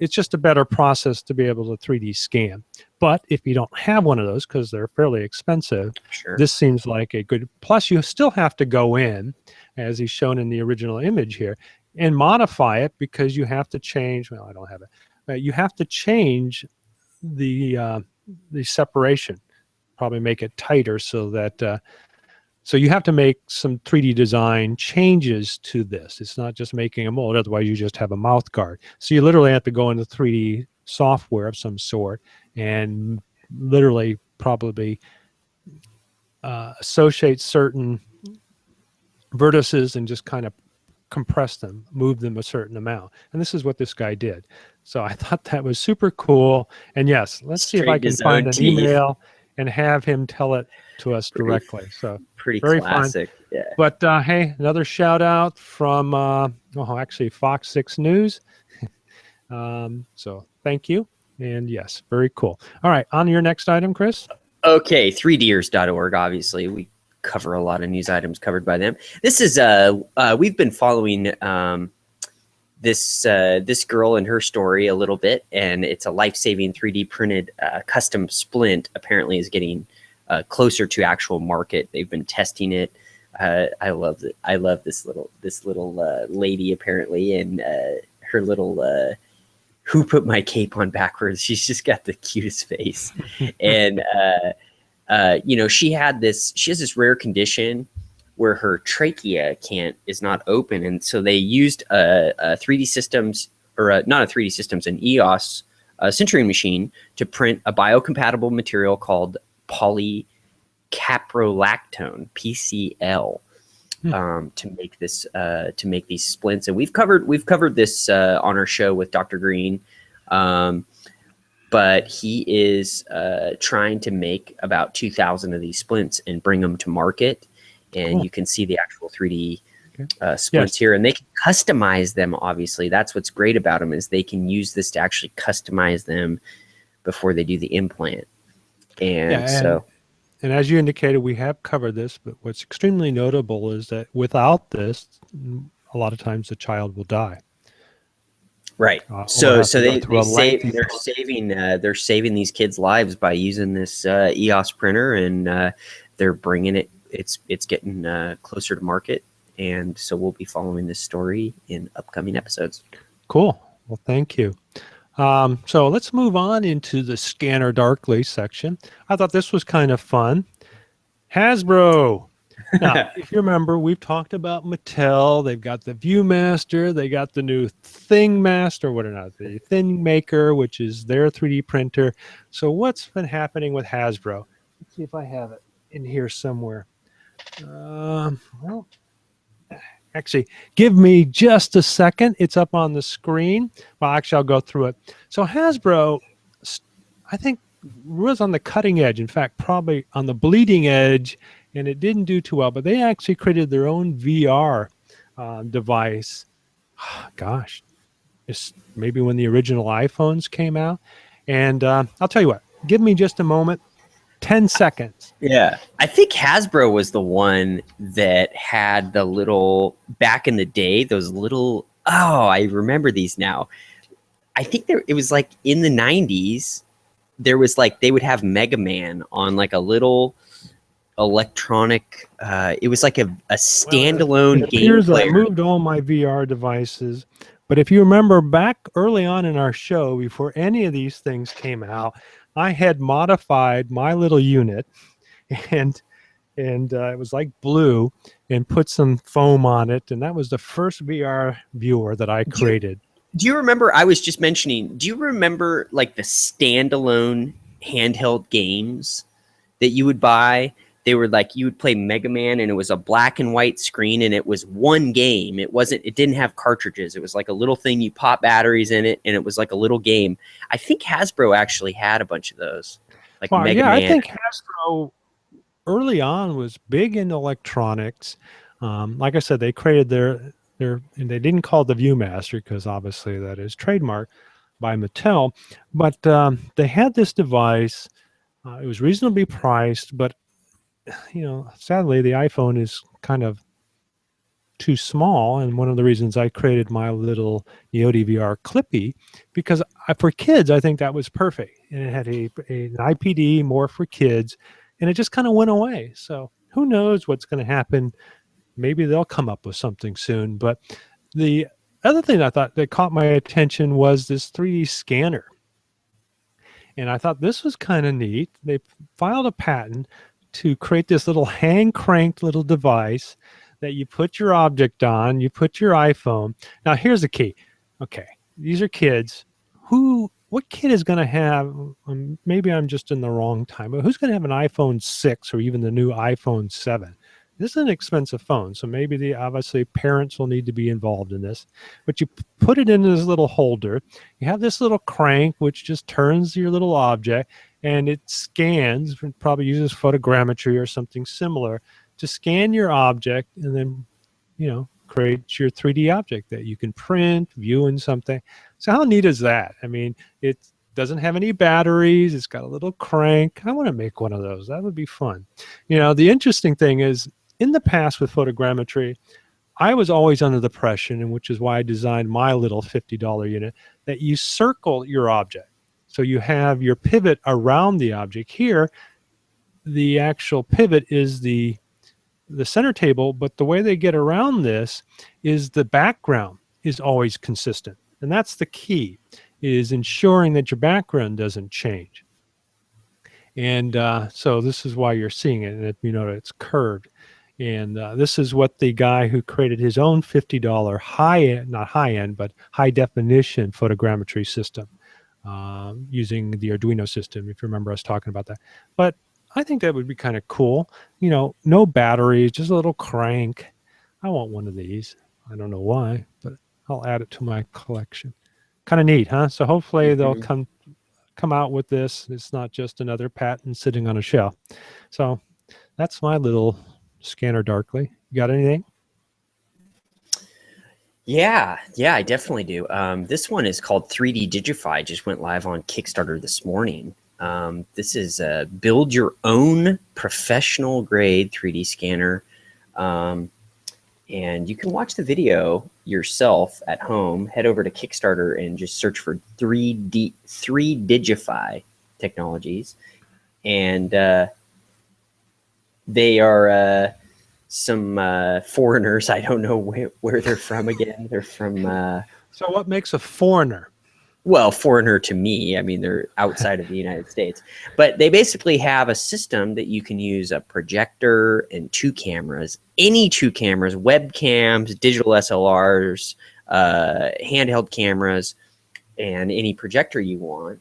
It's just a better process to be able to 3D scan. But if you don't have one of those, because they're fairly expensive, this seems like a good. Plus, you still have to go in, as he's shown in the original image here, and modify it, because you have to change. Well, I don't have it. You have to change the separation. Probably make it tighter so that. So you have to make some 3D design changes to this. It's not just making a mold, otherwise you just have a mouth guard. So you literally have to go into 3D software of some sort and literally probably associate certain vertices and just kind of compress them, move them a certain amount. And this is what this guy did. So I thought that was super cool. And yes, let's see if I can find an email and have him tell it to us directly. So pretty very classic. Fun. Yeah. But hey, another shout out from actually Fox 6 News. So thank you. And yes, very cool. All right, on to your next item, Chris. Okay, 3ders.org. Obviously, we cover a lot of news items covered by them. This is we've been following this girl and her story a little bit, and it's a life-saving 3D printed custom splint. Apparently, is getting closer to actual market. They've been testing it. I love it. I love this little lady apparently, and her little who put my cape on backwards. She's just got the cutest face, and she has this rare condition where her trachea is not open, and so they used a 3D Systems, or not a 3D Systems, an EOS sintering machine to print a biocompatible material called polycaprolactone, PCL, to make these splints. And we've covered this on our show with Dr. Green, but he is trying to make about 2,000 of these splints and bring them to market. And you can see the actual 3D splints here, and they can customize them. Obviously, that's what's great about them, is they can use this to actually customize them before they do the implant. And as you indicated, we have covered this, but what's extremely notable is that without this, a lot of times the child will die. Right. So they're saving these kids' lives by using this EOS printer, and they're bringing it. It's getting closer to market, and so we'll be following this story in upcoming episodes. Cool. Well, thank you. So let's move on into the Scanner Darkly section. I thought this was kind of fun. Hasbro. Now, if you remember, we've talked about Mattel. They've got the Viewmaster. They got the new ThingMaster, the ThingMaker, which is their 3D printer. So what's been happening with Hasbro? Let's see if I have it in here somewhere. Well, actually, give me just a second. It's up on the screen. Well, actually, I'll go through it. So Hasbro, I think, was on the cutting edge. In fact, probably on the bleeding edge, and it didn't do too well. But they actually created their own VR device. Gosh, it's maybe when the original iPhones came out. And I'll tell you what. Give me just a moment. 10 seconds. Yeah. I think Hasbro was the one that had the little, back in the day, those little, I remember these now. I think it was like in the 90s, there was like, they would have Mega Man on like a little electronic, it was like a standalone game player. I moved all my VR devices, but if you remember back early on in our show, before any of these things came out, I had modified my little unit, and it was like blue, and put some foam on it, and that was the first VR viewer that I created. Do you remember, I was just mentioning, do you remember like the standalone handheld games that you would buy? They were like, you would play Mega Man and it was a black and white screen and it was one game. It didn't have cartridges. It was like a little thing, you pop batteries in it and it was like a little game. I think Hasbro actually had a bunch of those, like Well, Mega yeah, I Man. think Hasbro early on was big in electronics. Like I said, they created and they didn't call it the ViewMaster because obviously that is trademarked by Mattel. But they had this device. It was reasonably priced, but sadly, the iPhone is kind of too small. And one of the reasons I created my little Yoti VR Clippy, because for kids, I think that was perfect. And it had an IPD more for kids, and it just kind of went away. So who knows what's going to happen? Maybe they'll come up with something soon. But the other thing I thought that caught my attention was this 3D scanner. And I thought this was kind of neat. They filed a patent to create this little hand-cranked little device that you put your object on, you put your iPhone. Now, here's the key. Okay, these are kids. What kid is going to have, maybe I'm just in the wrong time, but who's going to have an iPhone 6 or even the new iPhone 7? This is an expensive phone, so maybe obviously parents will need to be involved in this. But you put it in this little holder. You have this little crank, which just turns your little object, and it scans, probably uses photogrammetry or something similar to scan your object and then, create your 3D object that you can print, view in something. So how neat is that? I mean, it doesn't have any batteries. It's got a little crank. I want to make one of those. That would be fun. The interesting thing is, in the past with photogrammetry, I was always under the impression, and which is why I designed my little $50 unit, that you circle your object. So you have your pivot around the object. Here, the actual pivot is the center table, but the way they get around this is the background is always consistent. And that's the key, is ensuring that your background doesn't change. And so this is why you're seeing it, and it's curved. And this is what the guy who created his own $50 high-end, not high-end, but high-definition photogrammetry system using the Arduino system, if you remember us talking about that. But I think that would be kind of cool. No batteries, just a little crank. I want one of these. I don't know why, but I'll add it to my collection. Kind of neat, huh? So hopefully they'll come out with this. It's not just another patent sitting on a shelf. So that's my little scanner darkly. You got anything? Yeah, I definitely do. This one is called 3D Digify. Just went live on Kickstarter this morning. This is a build your own professional grade 3D scanner. And you can watch the video yourself at home. Head over to Kickstarter and just search for 3Digify Technologies. And they are some foreigners. I don't know where they're from again. They're from... So what makes a foreigner? Well, foreigner to me. I mean, they're outside of the United States. But they basically have a system that you can use a projector and two cameras, any two cameras, webcams, digital SLRs, handheld cameras, and any projector you want.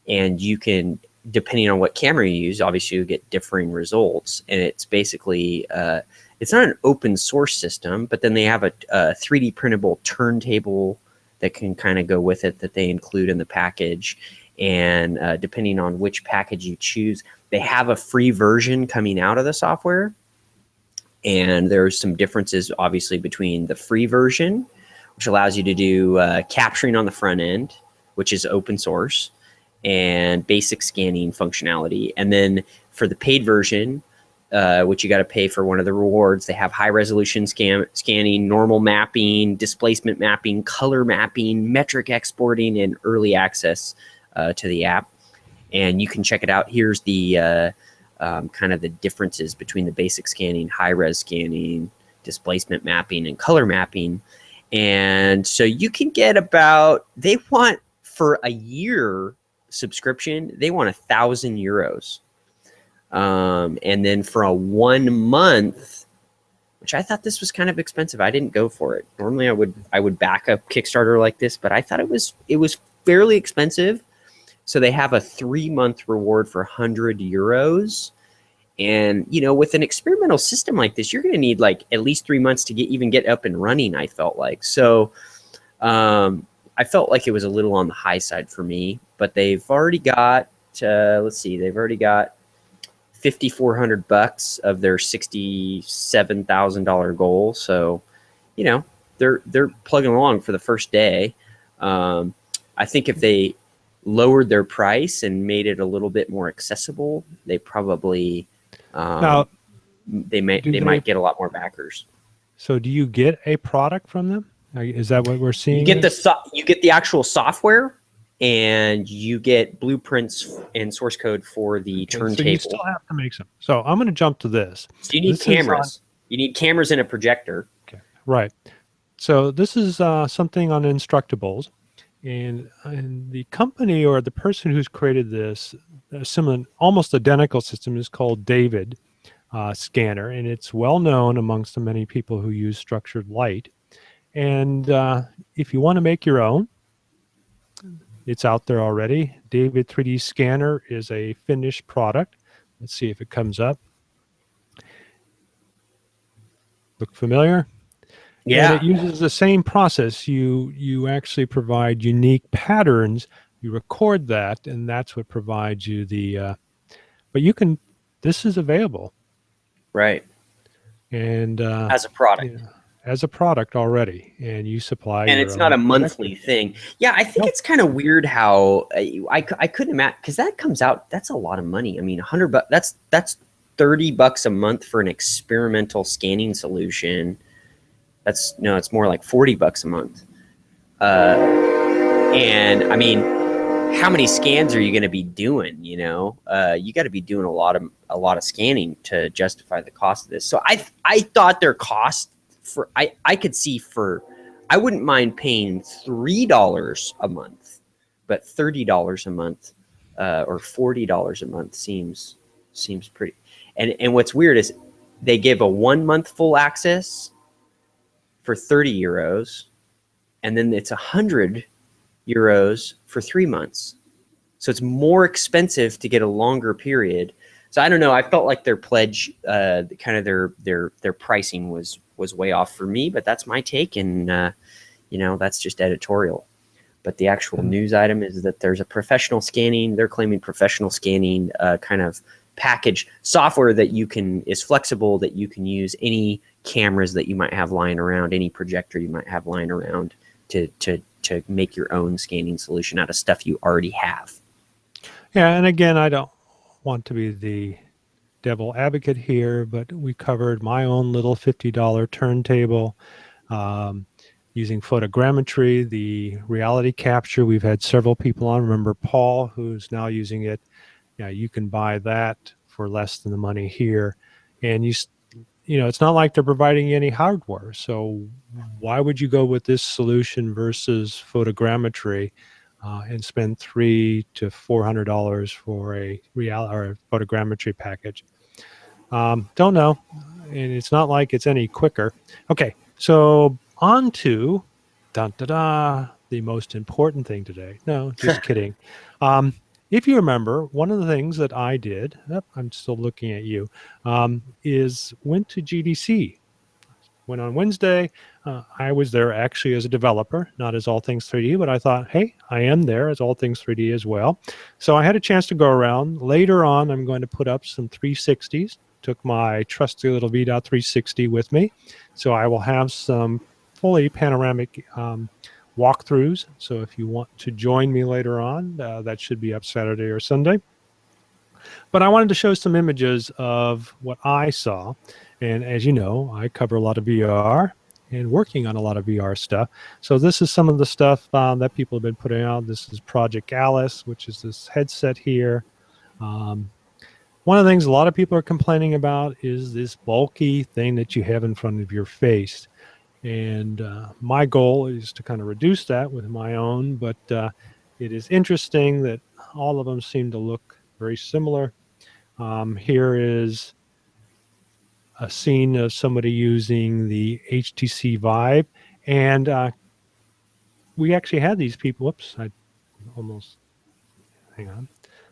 And you can, depending on what camera you use, obviously you get differing results. And it's basically, it's not an open source system, but then they have a 3D printable turntable that can kind of go with it that they include in the package. And depending on which package you choose, they have a free version coming out of the software. And there's some differences, obviously, between the free version, which allows you to do capturing on the front end, which is open source, and basic scanning functionality. And then for the paid version, which you got to pay for one of the rewards, they have high resolution scanning, normal mapping, displacement mapping, color mapping, metric exporting, and early access to the app. And you can check it out. Here's the kind of the differences between the basic scanning, high res scanning, displacement mapping, and color mapping. And so you can get they want for a year subscription, they want €1,000. And then for a 1 month which I thought this was kind of expensive. I didn't go for it. Normally I would back a Kickstarter like this, but I thought it was fairly expensive. So they have a 3-month reward for 100 euros. And, you know, with an experimental system like this, you're going to need like at least 3 months to get up and running, I felt like. So I felt like it was a little on the high side for me, but they've already got, let's see, they've already got $5,400 of their $67,000 goal. So, you know, they're plugging along for the first day. I think if they lowered their price and made it a little bit more accessible, they probably Now, they might get a lot more backers. so do you get a product from them? Is that what we're seeing? You get the actual software, and you get blueprints and source code for the turntable. So you still have to make some. So I'm going to jump to this. So you need cameras. You need cameras and a projector. Okay. Right. So this is something on Instructables, and the company or the person who's created this similar, almost identical system is called David Scanner, and it's well known amongst the many people who use structured light. And if you want to make your own, it's out there already. David 3D Scanner is a finished product. Let's see if it comes up. Look familiar? Yeah. And it uses the same process. You actually provide unique patterns. You record that, and that's what provides you the. But you can. This is available. Right. And as a product. Yeah, as a product already, and you supply. And it's not a monthly thing. Yeah, I think it's kind of weird how I couldn't imagine, because that comes out. That's a lot of money. I mean, $100. That's $30 a month for an experimental scanning solution. It's more like $40 a month. And I mean, how many scans are you going to be doing? You know, you got to be doing a lot of scanning to justify the cost of this. So I thought their cost for I could see for, I wouldn't mind paying $3 a month, but $30 a month or $40 a month seems pretty. And what's weird is they give a 1 month full access for 30 euros, and then it's 100 euros for 3 months. So it's more expensive to get a longer period. So I don't know. I felt like their pledge, kind of their pricing was way off for me, but that's my take, and that's just editorial. But the actual news item is that there's a professional scanning. They're claiming professional scanning kind of package software that is flexible, that you can use any cameras that you might have lying around, any projector you might have lying around to make your own scanning solution out of stuff you already have. Yeah, and again, I don't want to be the devil advocate here, but we covered my own little $50 turntable using photogrammetry, the reality capture. We've had several people on. Remember Paul, who's now using it. Yeah, you can buy that for less than the money here, and it's not like they're providing any hardware. So why would you go with this solution versus photogrammetry and spend $300 to $400 for a photogrammetry package? Don't know, and it's not like it's any quicker. Okay, so on to the most important thing today. No, just kidding. If you remember, one of the things that I did, I'm still looking at you, is went to GDC. Went on Wednesday. I was there actually as a developer, not as All Things 3D, but I thought, hey, I am there as All Things 3D as well. So I had a chance to go around. Later on, I'm going to put up some 360s. Took my trusty little V.360 with me. So I will have some fully panoramic walkthroughs. So if you want to join me later on, that should be up Saturday or Sunday. But I wanted to show some images of what I saw. And as you know, I cover a lot of VR and working on a lot of VR stuff. So this is some of the stuff that people have been putting out. This is Project Alice, which is this headset here. One of the things a lot of people are complaining about is this bulky thing that you have in front of your face. And my goal is to kind of reduce that with my own, but it is interesting that all of them seem to look very similar. Here is a scene of somebody using the HTC Vive, and we actually had these people. Whoops, I almost, hang on,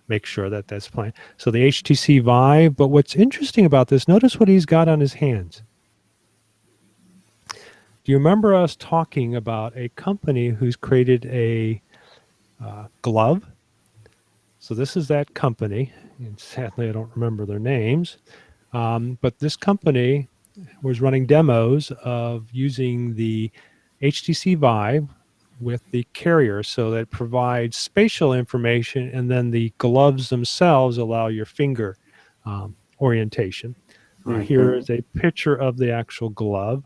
make sure that that's playing. So the HTC Vive, but what's interesting about this, notice what he's got on his hands. Do you remember us talking about a company who's created a glove? So this is that company, and sadly I don't remember their names, but this company was running demos of using the HTC Vive with the carrier, so that it provides spatial information, and then the gloves themselves allow your finger orientation. Here is a picture of the actual glove.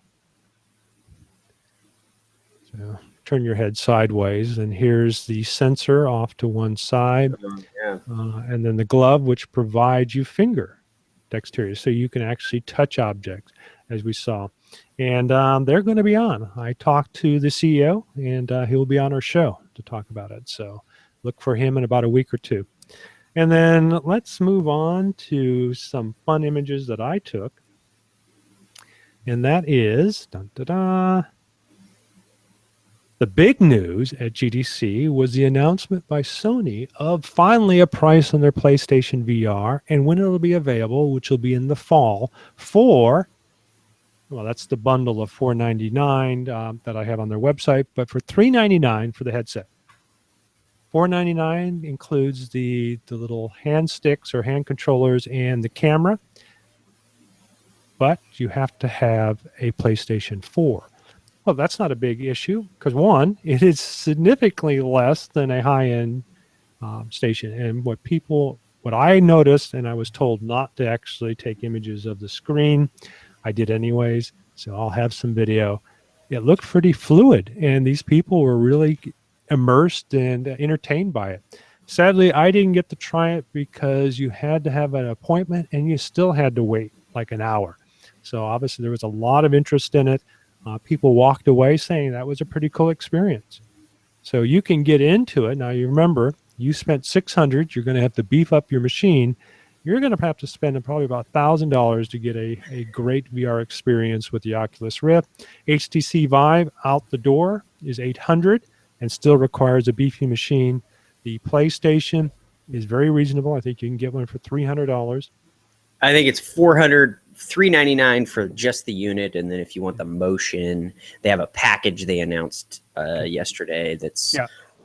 So turn your head sideways, and here's the sensor off to one side, and then the glove, which provides you finger dexterity, so you can actually touch objects, as we saw. And they're going to be on. I talked to the CEO, and he'll be on our show to talk about it. So look for him in about a week or two. And then let's move on to some fun images that I took. And that is, the big news at GDC was the announcement by Sony of finally a price on their PlayStation VR and when it'll be available, which will be in the fall for, well, that's the bundle of $499 that I have on their website, but for $399 for the headset. $499 includes the little hand sticks or hand controllers and the camera, but you have to have a PlayStation 4. Well, that's not a big issue because, one, it is significantly less than a high-end station. And what I noticed, and I was told not to actually take images of the screen, I did anyways, so I'll have some video. It looked pretty fluid, and these people were really immersed and entertained by it. Sadly, I didn't get to try it because you had to have an appointment, and you still had to wait like an hour. So obviously there was a lot of interest in it. People walked away saying that was a pretty cool experience. So you can get into it. Now, you remember, you spent $600. You're going to have to beef up your machine. You're going to have to spend probably about $1,000 to get a great VR experience with the Oculus Rift. HTC Vive out the door is $800 and still requires a beefy machine. The PlayStation is very reasonable. I think you can get one for $300. I think it's $399 for just the unit, and then if you want the motion, they have a package they announced yesterday that's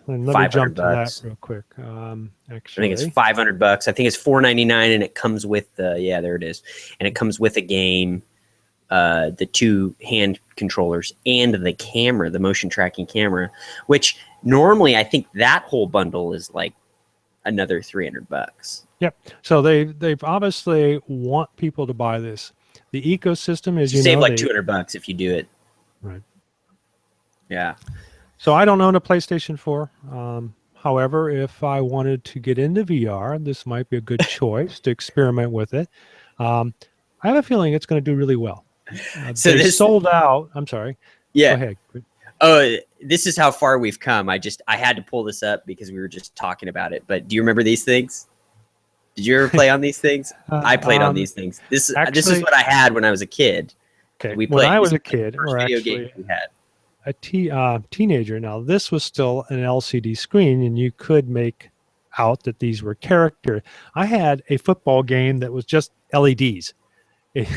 And let me jump to $500. that real quick. I Actually, think it's $500. I think it's $499, and it comes with there it is, and it comes with a game, the 2 hand controllers, and the camera, the motion tracking camera, which normally I think that whole bundle is like another $300. Yep. So they've obviously want people to buy this. The ecosystem is, You save like $200 if you do it. Right. Yeah. So I don't own a PlayStation 4. However, if I wanted to get into VR, this might be a good choice to experiment with it. I have a feeling it's going to do really well. So they this sold out. I'm sorry. Yeah. Go ahead. Oh, this is how far we've come. I had to pull this up because we were just talking about it. But do you remember these things? Did you ever play on these things? I played on these things. This is what I had when I was a kid. Okay. When I was a kid, or or video actually game we had. a teenager. Now, this was still an LCD screen, and you could make out that these were characters. I had a football game that was just LEDs. And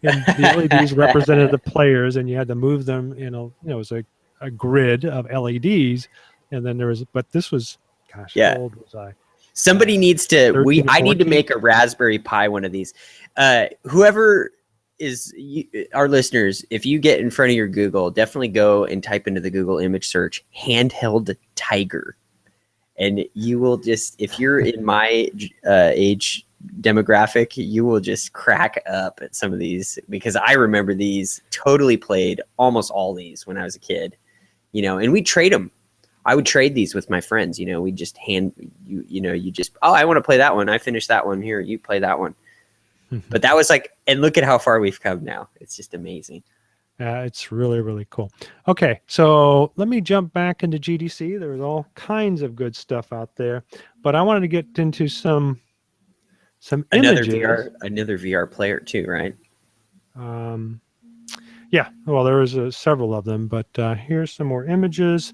the LEDs represented the players, and you had to move them in it was a grid of LEDs, and then but this was, gosh, how old was I? Somebody needs to, 13 I need to 14? make a Raspberry Pi one of these. Whoever is, our listeners, if you get in front of your Google, definitely go and type into the Google image search, handheld tiger. And you will just, if you're in my age demographic, you will just crack up at some of these, because I remember these, totally played almost all these when I was a kid, and we'd trade them. I would trade these with my friends, we just you just, oh, I want to play that one. I finished that one. Here, you play that one. But that was like, and look at how far we've come now. It's just amazing. It's really, really cool. Okay, so let me jump back into GDC. There's all kinds of good stuff out there, but I wanted to get into some another images. VR player too, right? Yeah, well, there was several of them, but here's some more images.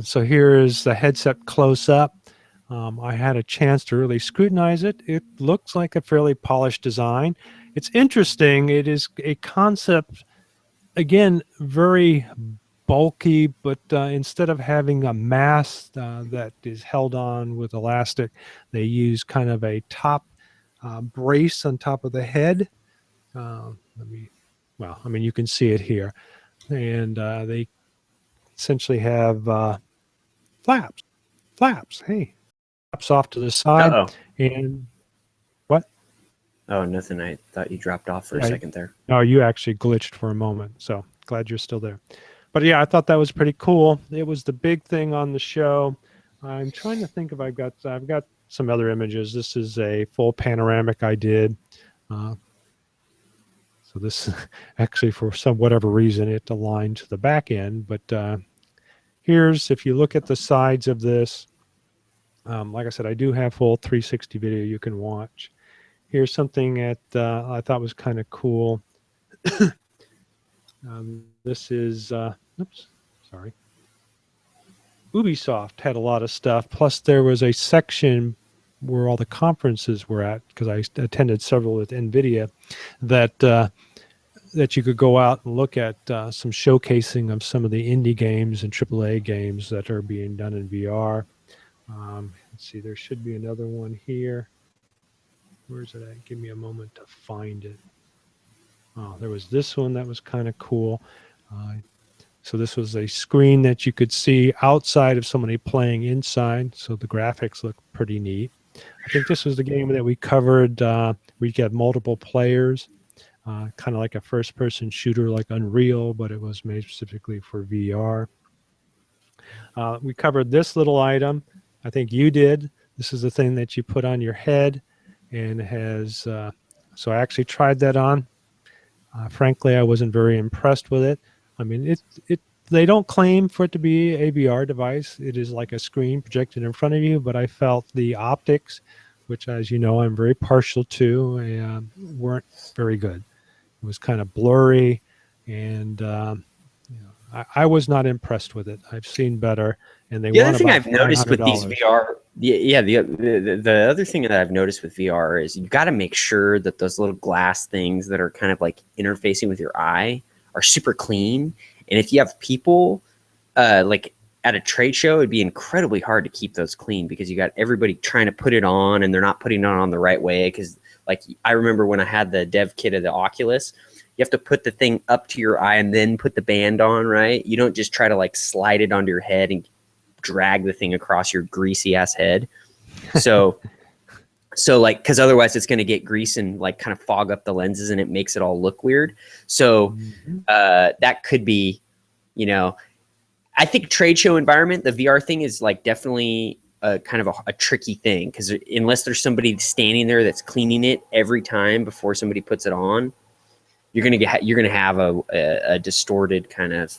So here is the headset close up. I had a chance to really scrutinize it. It looks like a fairly polished design. It's interesting. It is a concept, again, very bulky, but instead of having a mask that is held on with elastic, they use kind of a top brace on top of the head. Well, I mean, you can see it here. And they essentially have flaps. Hey, flaps off to the side. Uh-oh. And what? Oh, nothing. I thought you dropped off for a second there. No, you actually glitched for a moment. So glad you're still there. But yeah, I thought that was pretty cool. It was the big thing on the show. I'm trying to think if I've got some other images. This is a full panoramic I did. So this actually, for whatever reason, it aligned to the back end. But here's, if you look at the sides of this, like I said, I do have full 360 video you can watch. Here's something that I thought was kind of cool. This is, oops, sorry. Ubisoft had a lot of stuff. Plus, there was a section where all the conferences were at, because I attended several with NVIDIA, that you could go out and look at some showcasing of some of the indie games and AAA games that are being done in VR. Let's see, there should be another one here. Where's it at? Give me a moment to find it. Oh, there was this one that was kind of cool. So this was a screen that you could see outside of somebody playing inside. So the graphics look pretty neat. I think this was the game that we covered. We got multiple players, kind of like a first-person shooter like Unreal, but it was made specifically for VR. We covered this little item. I think you did. This is the thing that you put on your head, and it has, so I actually tried that on. Frankly, I wasn't very impressed with it. I mean, they don't claim for it to be a VR device. It is like a screen projected in front of you, but I felt the optics, which, as you know, I'm very partial to, weren't very good. It was kind of blurry, and I was not impressed with it. I've seen better, and the other thing I've noticed with these VR, the other thing that I've noticed with VR is you got to make sure that those little glass things that are kind of like interfacing with your eye are super clean. And if you have people like at a trade show, it'd be incredibly hard to keep those clean, because you got everybody trying to put it on and they're not putting it on the right way. Because like I remember when I had the dev kit of the Oculus, you have to put the thing up to your eye and then put the band on, right? You don't just try to like slide it onto your head and drag the thing across your greasy ass head. So like, because otherwise it's going to get grease and like kind of fog up the lenses, and it makes it all look weird. So that could be, I think trade show environment, the VR thing is like definitely kind of a tricky thing, because unless there's somebody standing there that's cleaning it every time before somebody puts it on, you're gonna have a distorted kind of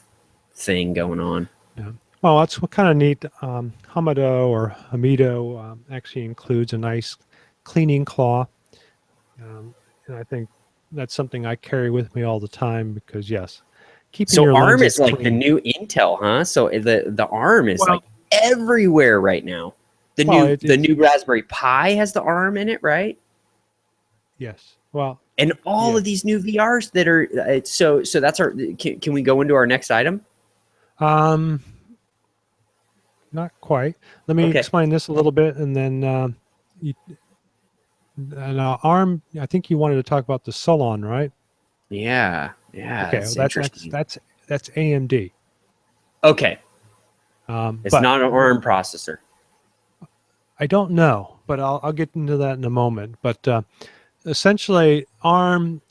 thing going on. Yeah. Well, that's what kind of neat. Hamido actually includes a nice cleaning cloth, and I think that's something I carry with me all the time, because yes, keeping your ARM lenses is like clean. the new Intel, huh? So the ARM is like everywhere right now. The new Raspberry Pi has the ARM in it, right? Yes. Well, and all of these new VRs that are so that's our. Can we go into our next item? Not quite. Let me explain this a little bit, and then ARM. I think you wanted to talk about the Solon, right? Yeah. Okay, that's AMD. Okay. It's not an ARM processor. I don't know, but I'll get into that in a moment. But essentially, ARM.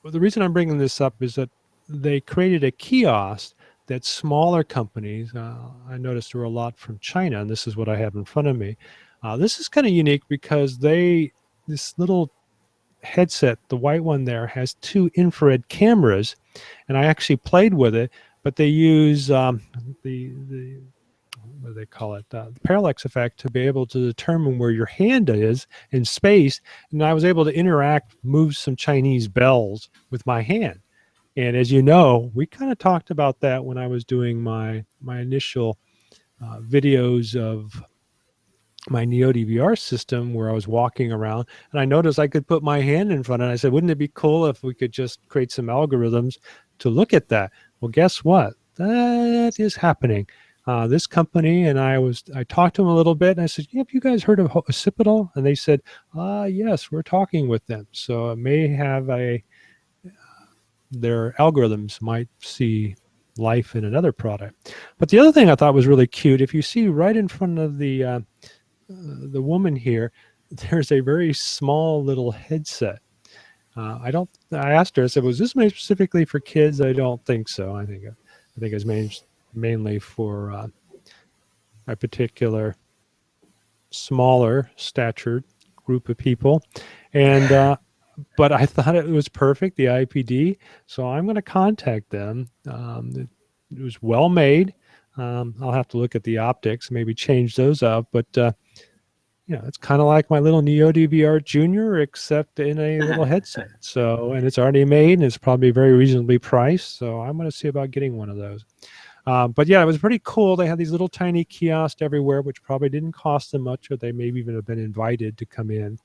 The reason I'm bringing this up is that they created a kiosk that smaller companies. I noticed there were a lot from China, and this is what I have in front of me. This is kind of unique because this little headset, the white one there, has 2 infrared cameras, and I actually played with it. But they use the what do they call it? The parallax effect, to be able to determine where your hand is in space. And I was able to interact, move some Chinese bells with my hand. And as you know, we kind of talked about that when I was doing my initial videos of my Neo DVR system, where I was walking around and I noticed I could put my hand in front, and I said, wouldn't it be cool if we could just create some algorithms to look at that? Well, guess what? That is happening. This company, and I talked to them a little bit, and I said, yeah, have you guys heard of occipital? And they said, yes, we're talking with them. So it may have their algorithms might see life in another product. But the other thing I thought was really cute, if you see right in front of the woman here, there's a very small little headset. I asked her, I said, was this made specifically for kids? I don't think so. I think it's mainly for a particular smaller statured group of people. And but I thought it was perfect, the IPD. So I'm going to contact them. It was well made. I'll have to look at the optics, maybe change those up. But it's kind of like my little Neo DVR Junior, except in a little headset. So, and it's already made, and it's probably very reasonably priced. So I'm going to see about getting one of those. But yeah, it was pretty cool. They had these little tiny kiosks everywhere, which probably didn't cost them much, or they maybe even have been invited to come in.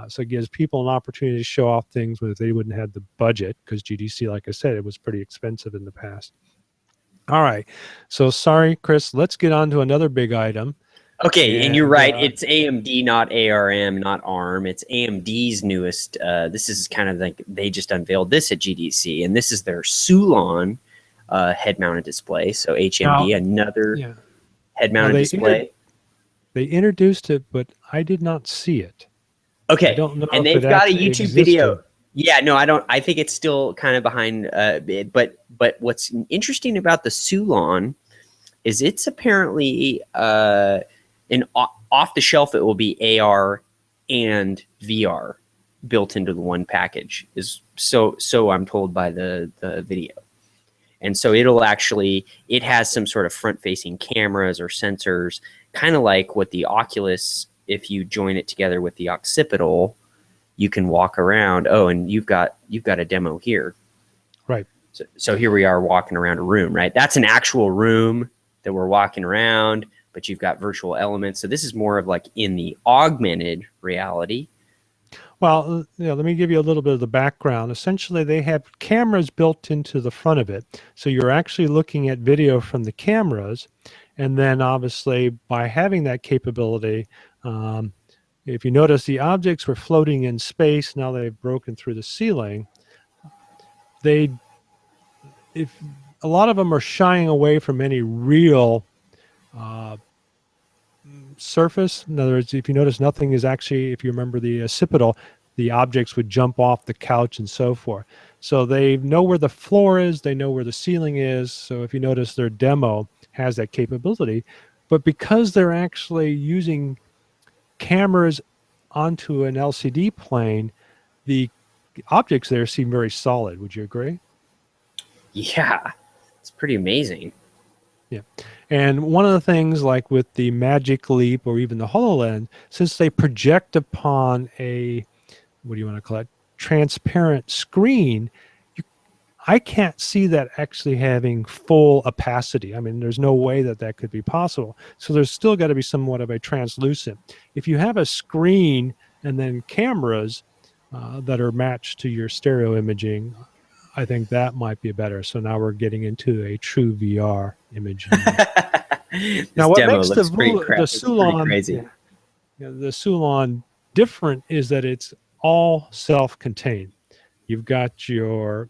So it gives people an opportunity to show off things if they wouldn't have the budget, because GDC, like I said, it was pretty expensive in the past. All right. So sorry, Chris, let's get on to another big item. Okay, and you're right. It's AMD, not ARM, not ARM. It's AMD's newest. This is kind of like they just unveiled this at GDC, and this is their Sulon head-mounted display. So HMD, another head-mounted display. They introduced it, but I did not see it. Okay, I don't know and if they've got a YouTube existed. video. Yeah, no, I don't. I think it's still kind of behind. But what's interesting about the Sulon is it's apparently an off the shelf. It will be AR and VR built into the one package. Is so I'm told by the video. And so it has some sort of front-facing cameras or sensors, kind of like what the Oculus. If you join it together with the occipital, you can walk around. Oh, and you've got a demo here. Right. So here we are walking around a room, right? That's an actual room that we're walking around, but you've got virtual elements. So this is more of like in the augmented reality. Well, let me give you a little bit of the background. Essentially, they have cameras built into the front of it. So you're actually looking at video from the cameras. And then obviously by having that capability, if you notice, the objects were floating in space. Now they've broken through the ceiling. A lot of them are shying away from any real surface. In other words, if you notice, nothing is actually, if you remember the occipital, the objects would jump off the couch and so forth. So they know where the floor is, they know where the ceiling is. So if you notice, their demo has that capability. But because they're actually using cameras onto an LCD plane, the objects there seem very solid. Would you agree? Yeah, it's pretty amazing. Yeah. And one of the things, like with the Magic Leap or even the HoloLens, since they project upon a, what do you want to call it, transparent screen, I can't see that actually having full opacity. I mean, there's no way that could be possible. So there's still got to be somewhat of a translucent. If you have a screen and then cameras that are matched to your stereo imaging, I think that might be better. So now we're getting into a true VR image. Now, what makes the Sulon, the Sulon different is that it's all self-contained. You've got your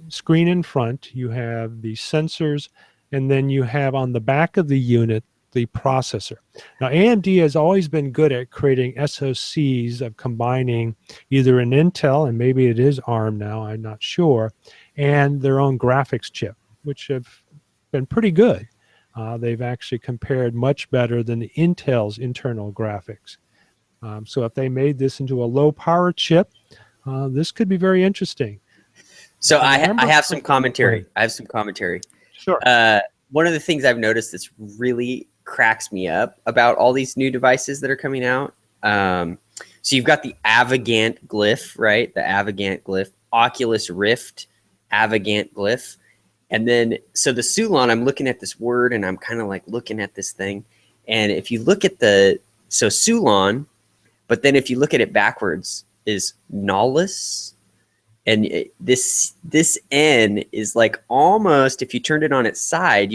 screen in front, you have the sensors, and then you have on the back of the unit the processor. Now, AMD has always been good at creating SoCs of combining either an Intel, and maybe it is ARM now, I'm not sure, and their own graphics chip, which have been pretty good. They've actually compared much better than the Intel's internal graphics. So if they made this into a low power chip, this could be very interesting. So I have some commentary. Sure. One of the things I've noticed that's really cracks me up about all these new devices that are coming out. So you've got the Avegant Glyph, right? The Avegant Glyph, Oculus Rift, Avegant Glyph. And then, so the Sulon, I'm looking at this word and I'm kind of like looking at this thing. And if you look at so Sulon, but then if you look at it backwards, is Nolus. And this N is like almost, if you turned it on its side,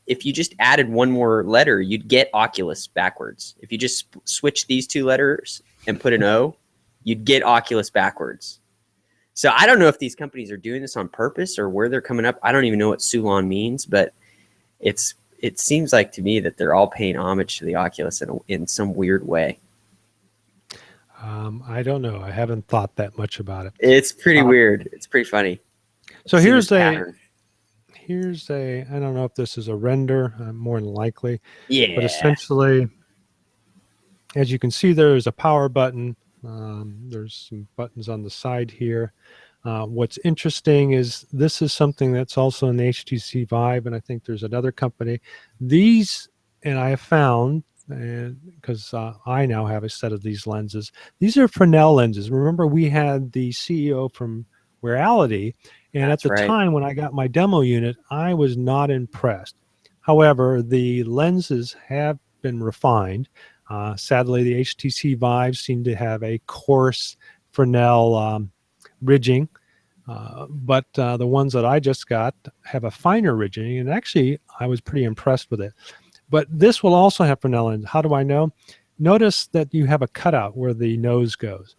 if you just added one more letter, you'd get Oculus backwards. If you just switch these two letters and put an O, you'd get Oculus backwards. So I don't know if these companies are doing this on purpose or where they're coming up. I don't even know what Sulon means, but it seems like to me that they're all paying homage to the Oculus in some weird way. I don't know. I haven't thought that much about it. It's pretty weird. It's pretty funny. So here's I don't know if this is a render, more than likely. Yeah. But essentially, as you can see, there's a power button. There's some buttons on the side here. What's interesting is this is something that's also in the HTC Vive, and I think there's another company. These, and I have found, because I now have a set of these lenses. These are Fresnel lenses. Remember, we had the CEO from Reality, and That's at the right. time when I got my demo unit, I was not impressed. However, the lenses have been refined. Sadly, the HTC Vive seem to have a coarse Fresnel ridging, but the ones that I just got have a finer ridging, and actually I was pretty impressed with it. But this will also have Fresnel lenses. How do I know? Notice that you have a cutout where the nose goes,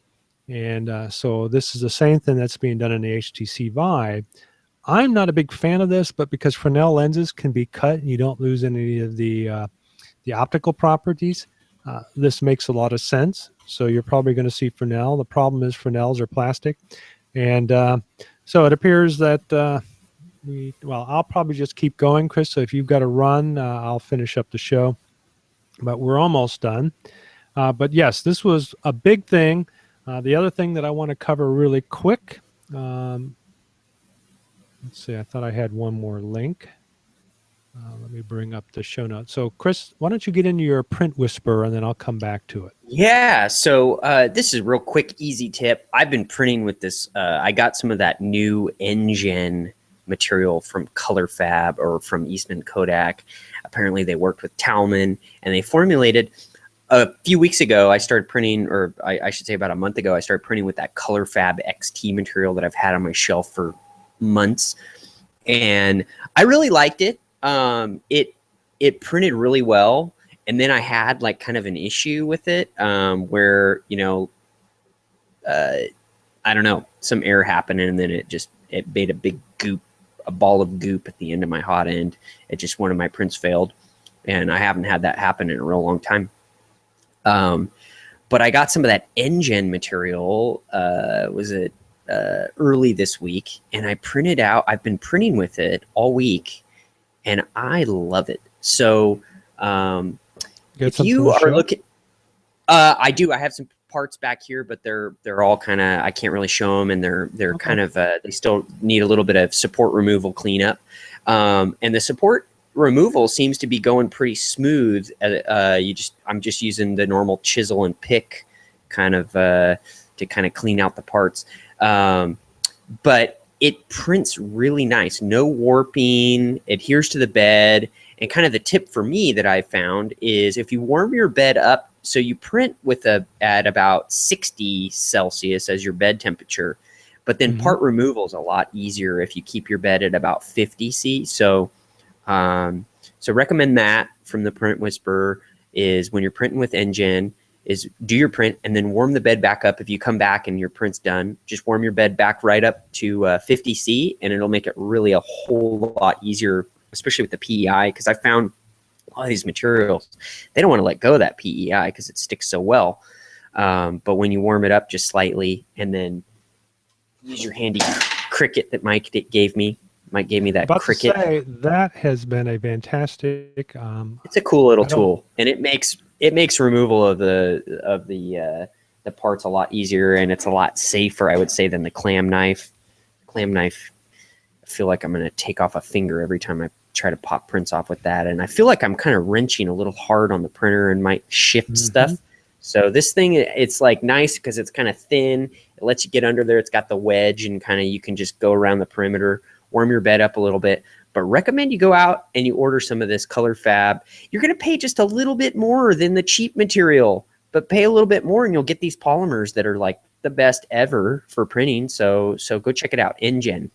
and so this is the same thing that's being done in the HTC Vive. I'm not a big fan of this, but because Fresnel lenses can be cut and you don't lose any of the optical properties, this makes a lot of sense. So you're probably going to see Fresnel. The problem is Fresnels are plastic. And so it appears that, I'll probably just keep going, Chris. So if you've got to run, I'll finish up the show. But we're almost done. But yes, this was a big thing. The other thing that I want to cover really quick. Let's see, I thought I had one more link. Let me bring up the show notes. So, Chris, why don't you get into your Print Whisperer, and then I'll come back to it. Yeah, so this is a real quick, easy tip. I've been printing with this. I got some of that new NGen material from Color Fab or from Eastman Kodak. Apparently, they worked with Talman, and they formulated. A few weeks ago, I started printing, or I should say about a month ago, I started printing with that Color Fab XT material that I've had on my shelf for months, and I really liked it. It printed really well, and then I had like kind of an issue with it where I don't know, some error happened, and then it made a big goop, a ball of goop at the end of my hot end. It just, one of my prints failed, and I haven't had that happen in a real long time. But I got some of that NGen material. Was it early this week, and I printed out. I've been printing with it all week, and I love it. So if you are looking, I do. I have some parts back here, but they're all kind of, I can't really show them, and they're okay. Kind of they still need a little bit of support removal cleanup. And the support removal seems to be going pretty smooth. I'm just using the normal chisel and pick kind of to kind of clean out the parts. But it prints really nice, no warping, adheres to the bed. And kind of the tip for me that I found is if you warm your bed up, so you print with at about 60 Celsius as your bed temperature, but then part removal is a lot easier if you keep your bed at about 50 C. So recommend that from the Print Whisperer is when you're printing with NGen, is do your print and then warm the bed back up. If you come back and your print's done, just warm your bed back right up to 50 C, and it'll make it really a whole lot easier, especially with the PEI, because I found a lot of these materials, they don't want to let go of that PEI because it sticks so well. But when you warm it up just slightly and then use your handy Cricut that Mike gave me, Mike gave me that Cricut. Say, that has been a fantastic. It's a cool little tool, and it makes removal of the parts a lot easier, and it's a lot safer, I would say, than the clam knife. Clam knife, I feel like I'm going to take off a finger every time I try to pop prints off with that. And I feel like I'm kind of wrenching a little hard on the printer and might shift stuff. So this thing, it's like nice because it's kind of thin. It lets you get under there. It's got the wedge and kind of you can just go around the perimeter, warm your bed up a little bit. But recommend you go out and you order some of this color fab. You're going to pay just a little bit more than the cheap material, but pay a little bit more and you'll get these polymers that are like the best ever for printing. So go check it out. NGen.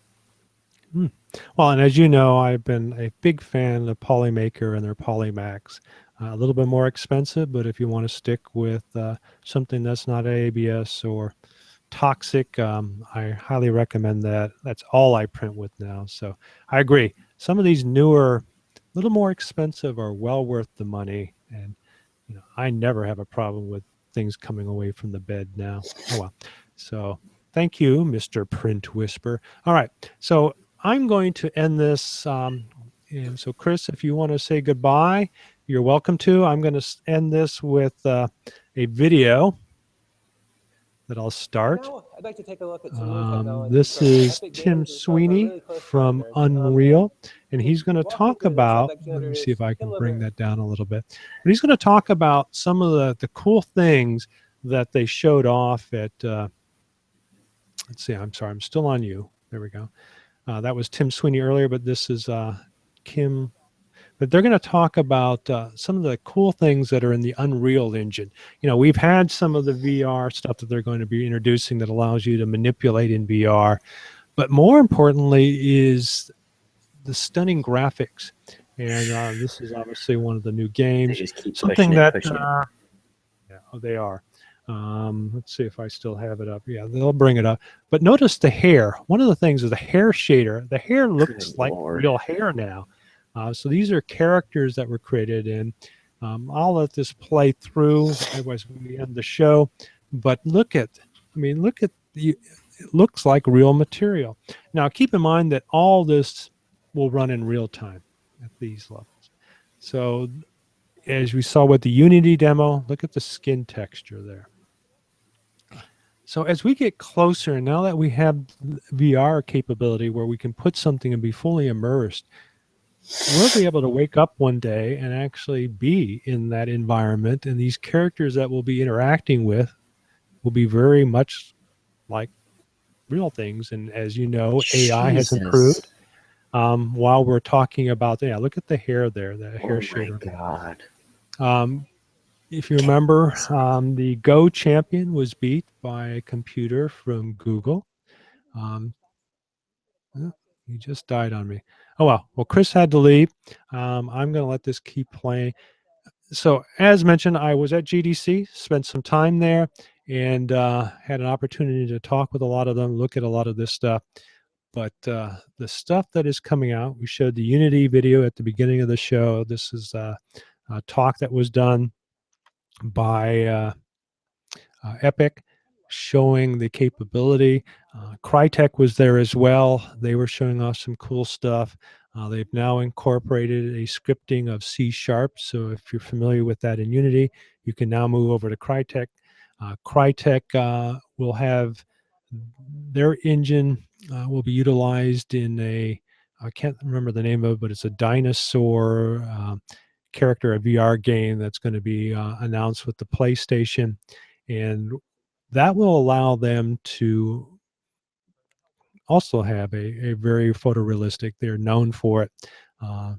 Well, and as you know, I've been a big fan of Polymaker and their Polymax. A little bit more expensive, but if you want to stick with something that's not ABS or toxic, I highly recommend that. That's all I print with now. So I agree. Some of these newer, a little more expensive, are well worth the money. And you know, I never have a problem with things coming away from the bed now. Oh well. So thank you, Mr. Print Whisper. All right. So I'm going to end this. And so, Chris, if you want to say goodbye, you're welcome to. I'm going to end this with a video that I'll start. I'd like to take a look at some new technology This from is Epic Tim Games, who's Sweeney really close from partners. Unreal, and he's going to walk me talk through this. about, I'd like to let me introduce see if I Tim can bring Liver. that down a little bit. But he's going to talk about some of the cool things that they showed off at, let's see, I'm sorry, I'm still on you. There we go. That was Tim Sweeney earlier, but this is Kim. But they're going to talk about some of the cool things that are in the Unreal Engine. You know, we've had some of the VR stuff that they're going to be introducing that allows you to manipulate in VR. But more importantly is the stunning graphics. And this is obviously one of the new games. They just keep Something pushing that, it. yeah, oh, they are. Let's see if I still have it up. Yeah, they'll bring it up. But notice the hair. One of the things is the hair shader. The hair looks Good like Lord. real hair now. So these are characters that were created, and I'll let this play through. Otherwise, we end the show. But look at it looks like real material. Now, keep in mind that all this will run in real time at these levels. So, as we saw with the Unity demo, look at the skin texture there. So as we get closer, now that we have VR capability where we can put something and be fully immersed, we'll be able to wake up one day and actually be in that environment, and these characters that we'll be interacting with will be very much like real things. And as you know, AI has Jesus. improved. While we're talking about, yeah, look at the hair there, the hair Oh shader. my God. If you remember, the Go champion was beat by a computer from Google. He just died on me. Oh, well, Chris had to leave. I'm going to let this keep playing. So as mentioned, I was at GDC, spent some time there, and had an opportunity to talk with a lot of them, look at a lot of this stuff. But the stuff that is coming out, we showed the Unity video at the beginning of the show. This is a talk that was done by Epic, showing the capability. Crytek was there as well. They were showing off some cool stuff. They've now incorporated a scripting of C#. So if you're familiar with that in Unity, you can now move over to Crytek. Crytek will have their engine will be utilized in I can't remember the name of it, but it's a dinosaur character, a VR game that's going to be announced with the PlayStation. And that will allow them to also have a very photorealistic. They're known for it,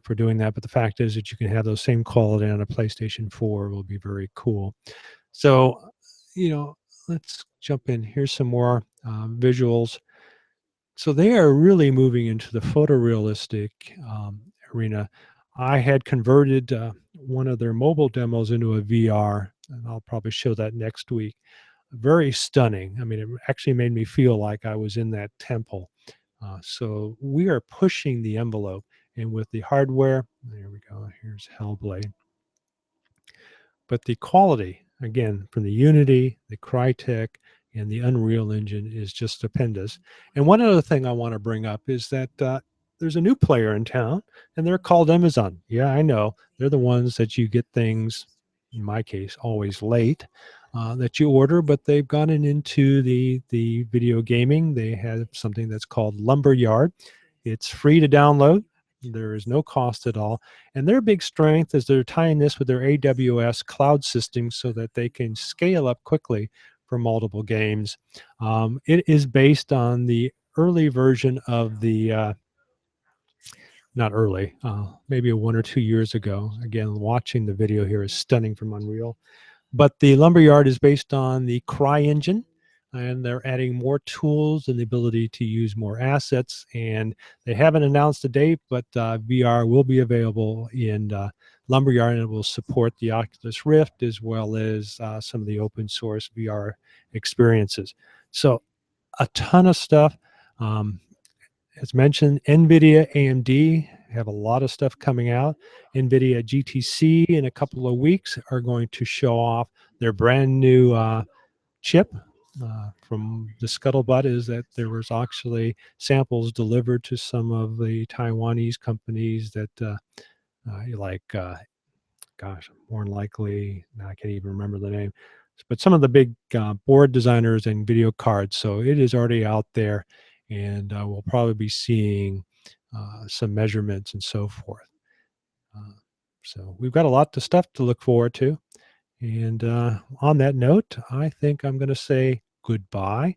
for doing that. But the fact is that you can have those same quality on a PlayStation 4 will be very cool. So, let's jump in. Here's some more visuals. So they are really moving into the photorealistic arena. I had converted one of their mobile demos into a VR, and I'll probably show that next week. Very stunning. I mean, it actually made me feel like I was in that temple. So we are pushing the envelope, and with the hardware, there we go. Here's Hellblade. But the quality, again, from the Unity, the Crytek, and the Unreal Engine is just stupendous. And one other thing I want to bring up is that there's a new player in town, and they're called Amazon. Yeah, I know. They're the ones that you get things, in my case, always late, that you order, but they've gotten into the video gaming. They have something that's called Lumberyard. It's free to download. There is no cost at all. And their big strength is they're tying this with their AWS cloud system so that they can scale up quickly for multiple games. It is based on the early version of the, not early, maybe 1 or 2 years ago. Again, watching the video here is stunning from Unreal. But the Lumberyard is based on the Cry engine, and they're adding more tools and the ability to use more assets. And they haven't announced a date, but VR will be available in Lumberyard, and it will support the Oculus Rift as well as some of the open source VR experiences. So a ton of stuff. As mentioned, NVIDIA, AMD have a lot of stuff coming out. NVIDIA GTC in a couple of weeks are going to show off their brand new chip. From the scuttlebutt is that there was actually samples delivered to some of the Taiwanese companies that gosh, more than likely, now I can't even remember the name, but some of the big board designers and video cards. So it is already out there, and we'll probably be seeing some measurements and so forth. So we've got a lot of stuff to look forward to. And on that note, I think I'm going to say goodbye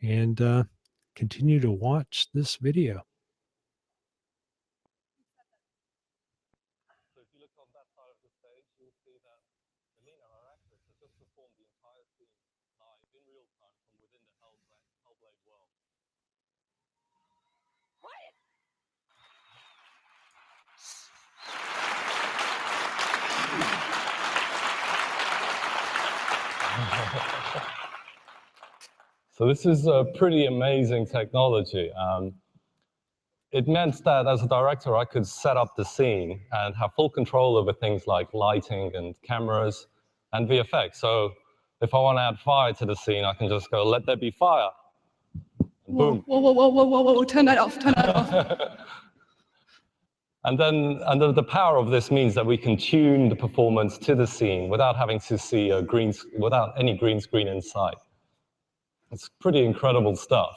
and continue to watch this video. So if you look on that side of the stage, you'll see that Melina, our actress, has just performed the entire scene live in real time from within the Hellblade world. So this is a pretty amazing technology. It meant that as a director, I could set up the scene and have full control over things like lighting and cameras and VFX. So if I want to add fire to the scene, I can just go, let there be fire. And boom. Whoa, turn that off, turn that off. And then the power of this means that we can tune the performance to the scene without having to see without any green screen inside. It's pretty incredible stuff.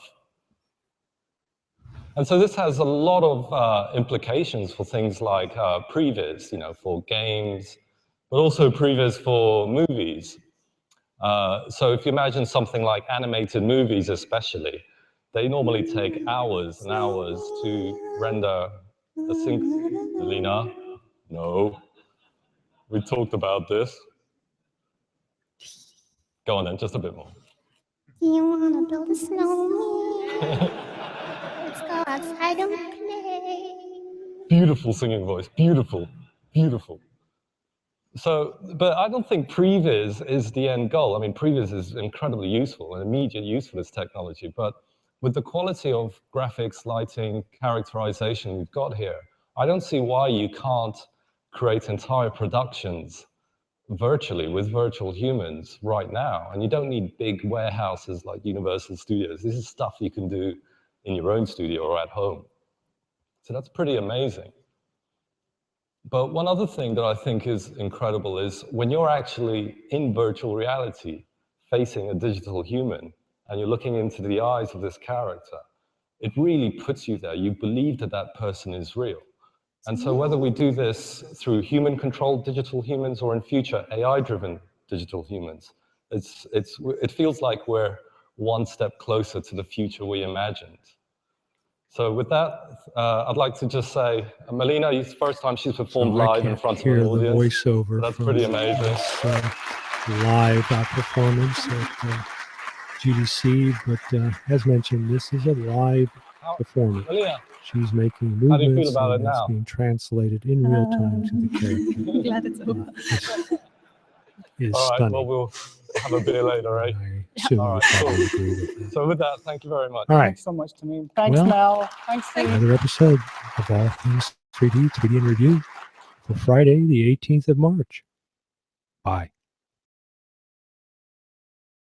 And so this has a lot of implications for things like previs, for games, but also previs for movies. So if you imagine something like animated movies especially, they normally take hours and hours to render a single... Melina? No. We talked about this. Go on then, just a bit more. Do you want to build a snowman? Let's go outside and play. Beautiful singing voice, beautiful, beautiful. So, but I don't think previs is the end goal. I mean, previs is incredibly useful and immediate use for this technology, but with the quality of graphics, lighting, characterization we've got here, I don't see why you can't create entire productions virtually with virtual humans right now. And you don't need big warehouses like Universal Studios. This is stuff you can do in your own studio or at home. So that's pretty amazing. But one other thing that I think is incredible is when you're actually in virtual reality facing a digital human and you're looking into the eyes of this character, it really puts you there. You believe that that person is real. And so whether we do this through human-controlled digital humans or in future AI-driven digital humans, it feels like we're one step closer to the future we imagined. So with that, I'd like to just say, Melina, it's the first time she's performed live in front of an audience. The voiceover. That's pretty amazing. This, live performance at GDC, but as mentioned, this is a live performance. Melina, she's making movements. How do you feel about it now? It's being translated in real time to the character. I'm glad it's over. Is all right, stunning. well, we'll have a beer later, right? I assume All right, you probably cool. agree with that. So with that, thank you very much. All right. Thanks so much, Tamim. Thanks, Well, Mel. Thanks, Steve. Another episode of All Things 3D in Review for Friday, the 18th of March. Bye.